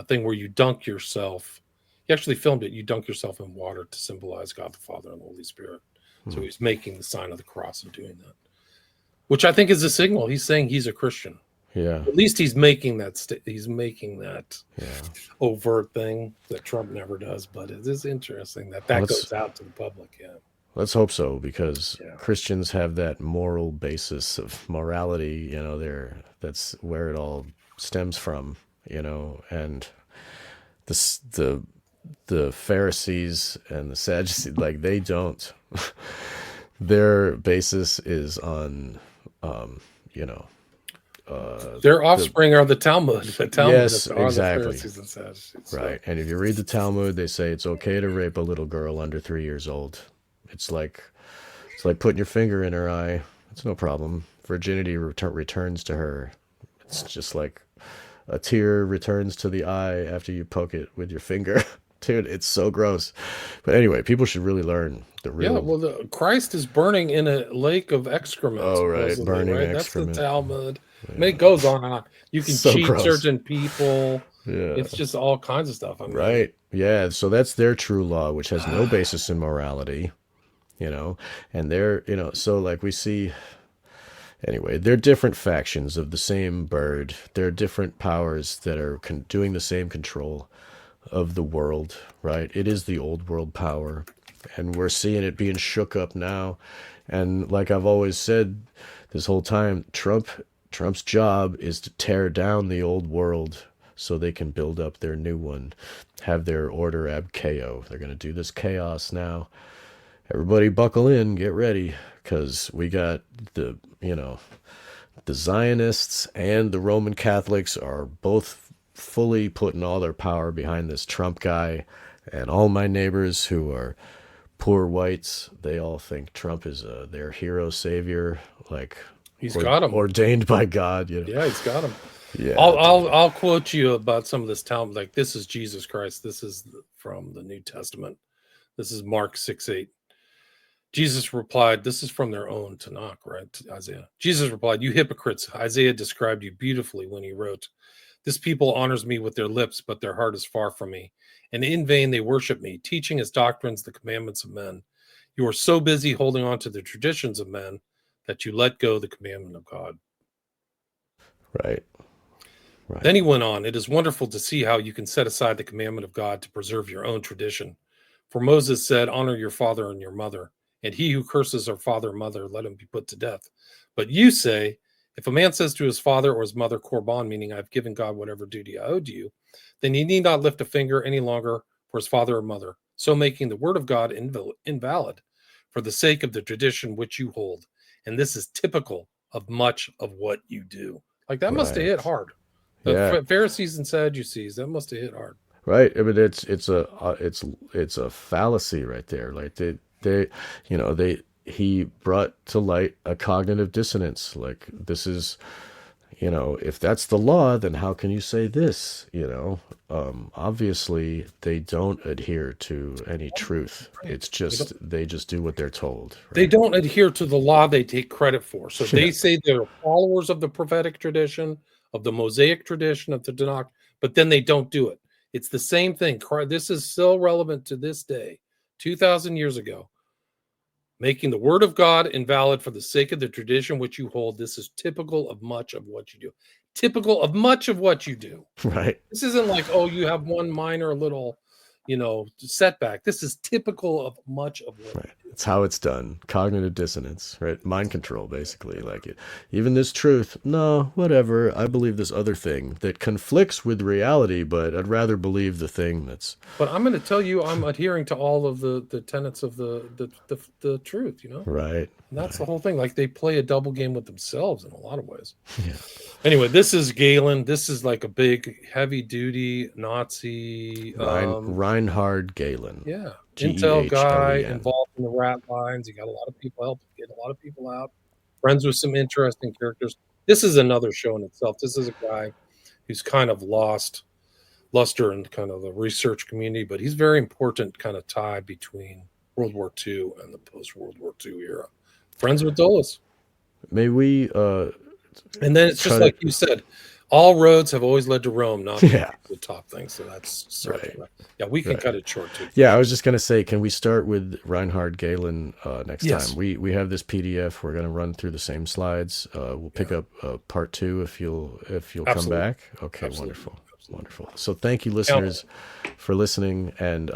thing where you dunk yourself. He actually filmed it. You dunk yourself in water to symbolize God the Father and the Holy Spirit. So he's making the sign of the cross and doing that, which I think is a signal. He's saying he's a Christian. Yeah. At least he's making that. He's making that Yeah. overt thing that Trump never does. But it is interesting that goes out to the public. Yeah. Let's hope so, because Christians have that moral basis of morality. That's where it all stems from. And the Pharisees and the Sadducees, like, they don't. Their basis is on, their offspring are the Talmud. The Talmud yes, are exactly. the Pharisees and Sadducees. Right. And if you read the Talmud, they say it's okay to rape a little girl under 3 years old. It's like putting your finger in her eye. It's no problem. Virginity returns to her. It's just like a tear returns to the eye after you poke it with your finger. Dude, it's so gross. But anyway, people should really learn the real. Yeah, well, Christ is burning in a lake of excrement. Oh, right, burning right? excrement. That's the Talmud. Yeah. I mean, it goes on and on. You can cheat gross. Certain people. Yeah, it's just all kinds of stuff. Right. Yeah. So that's their true law, which has no basis in morality. And they're, so like we see. Anyway, they're different factions of the same bird. They're different powers that are doing the same control of the world, right? It is the old world power, and we're seeing it being shook up now. And like I've always said this whole time, Trump's job is to tear down the old world so they can build up their new one, have their order ab chaos. They're going to do this chaos now. Everybody buckle in, get ready, because we got the Zionists and the Roman Catholics are both fully putting all their power behind this Trump guy. And all my neighbors who are poor whites, they all think Trump is their hero savior, like he's got him ordained by God. Yeah, he's got him. Yeah, I'll quote you about some of this Talmud. Like, this is Jesus Christ. This is from the New Testament. This is Mark 6:8. Jesus replied, this is from their own Tanakh, right? Isaiah. Jesus replied, you hypocrites, Isaiah described you beautifully when he wrote, this people honors me with their lips, but their heart is far from me. And in vain they worship me, teaching as doctrines the commandments of men. You are so busy holding on to the traditions of men that you let go the commandment of God. Right. Then he went on, it is wonderful to see how you can set aside the commandment of God to preserve your own tradition. For Moses said, honor your father and your mother. And he who curses her father or mother, let him be put to death. But you say, if a man says to his father or his mother, korban, meaning I've given God whatever duty I owed you, then he need not lift a finger any longer for his father or mother, so making the word of God invalid for the sake of the tradition which you hold. And this is typical of much of what you do. Like, that must have hit hard. The Pharisees and Sadducees, that must have hit hard. Right. I mean, it's a fallacy right there. Like he brought to light a cognitive dissonance. Like, this is, if that's the law, then how can you say this? Obviously they don't adhere to any truth. It's just, they just do what they're told. Right? They don't adhere to the law they take credit for. So they say they're followers of the prophetic tradition, of the Mosaic tradition, of the Tanakh, but then they don't do it. It's the same thing. This is still relevant to this day, 2,000 years ago. Making the word of God invalid for the sake of the tradition which you hold. This is typical of much of what you do. typical of much of what you do. Right. This isn't like, oh, you have one minor little, setback. This is typical of much of what Right. It's how it's done. Cognitive dissonance, right? Mind control, basically. Like even this truth, no, whatever. I believe this other thing that conflicts with reality, but I'd rather believe the thing that's. But I'm going to tell you, I'm adhering to all of the tenets of the truth. Right. And that's the whole thing. Like they play a double game with themselves in a lot of ways. Yeah. Anyway, this is Galen. This is like a big, heavy-duty Nazi. Reinhard Galen. Yeah. Gehlen. Intel guy involved in the rat lines. He got a lot of people helped get a lot of people out. Friends with some interesting characters. This is another show in itself. This is a guy who's kind of lost luster in kind of the research community, but he's very important kind of tie between World War II and the post-World War II era. Friends with Dulles. May we and then it's just like you said, all roads have always led to Rome, not the top thing. So that's right. Yeah, we can cut it short too. Yeah, I was just gonna say, can we start with Reinhard Galen next time? We have this PDF. We're gonna run through the same slides. We'll pick up part 2 if you'll come back. Okay, Absolutely. Wonderful. So thank you, listeners, for listening. And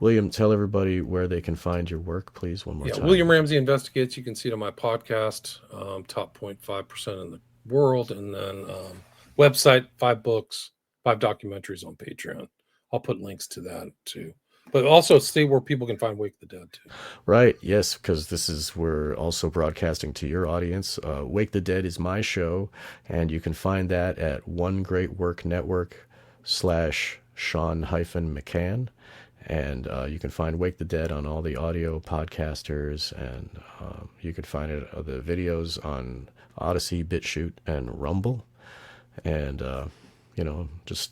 William, tell everybody where they can find your work, please, one more time. William Ramsey Investigates. You can see it on my podcast, top 0.5% in the world, and then website, 5 books, 5 documentaries on Patreon. I'll put links to that too. But also see where people can find Wake the Dead too. Right. Yes, because we're also broadcasting to your audience. Wake the Dead is my show, and you can find that at One Great Work Network /Sean-McCann. And you can find Wake the Dead on all the audio podcasters, and you can find the videos on Odyssey, BitChute, and Rumble. And just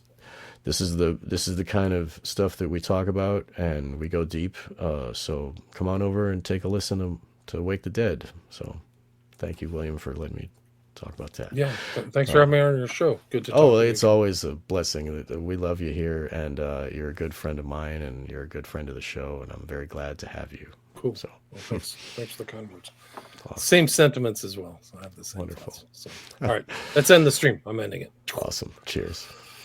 this is the kind of stuff that we talk about, and we go deep. So come on over and take a listen to Wake the Dead. So thank you, William, for letting me talk about that. Yeah, thanks for having me on your show. Good to talk. Oh, it's always a blessing. We love you here, and you're a good friend of mine, and you're a good friend of the show, and I'm very glad to have you. Cool. So thanks for the kind words. Awesome. Same sentiments as well. So I have the same. Wonderful. So, all right, let's end the stream. I'm ending it. Awesome. Cheers.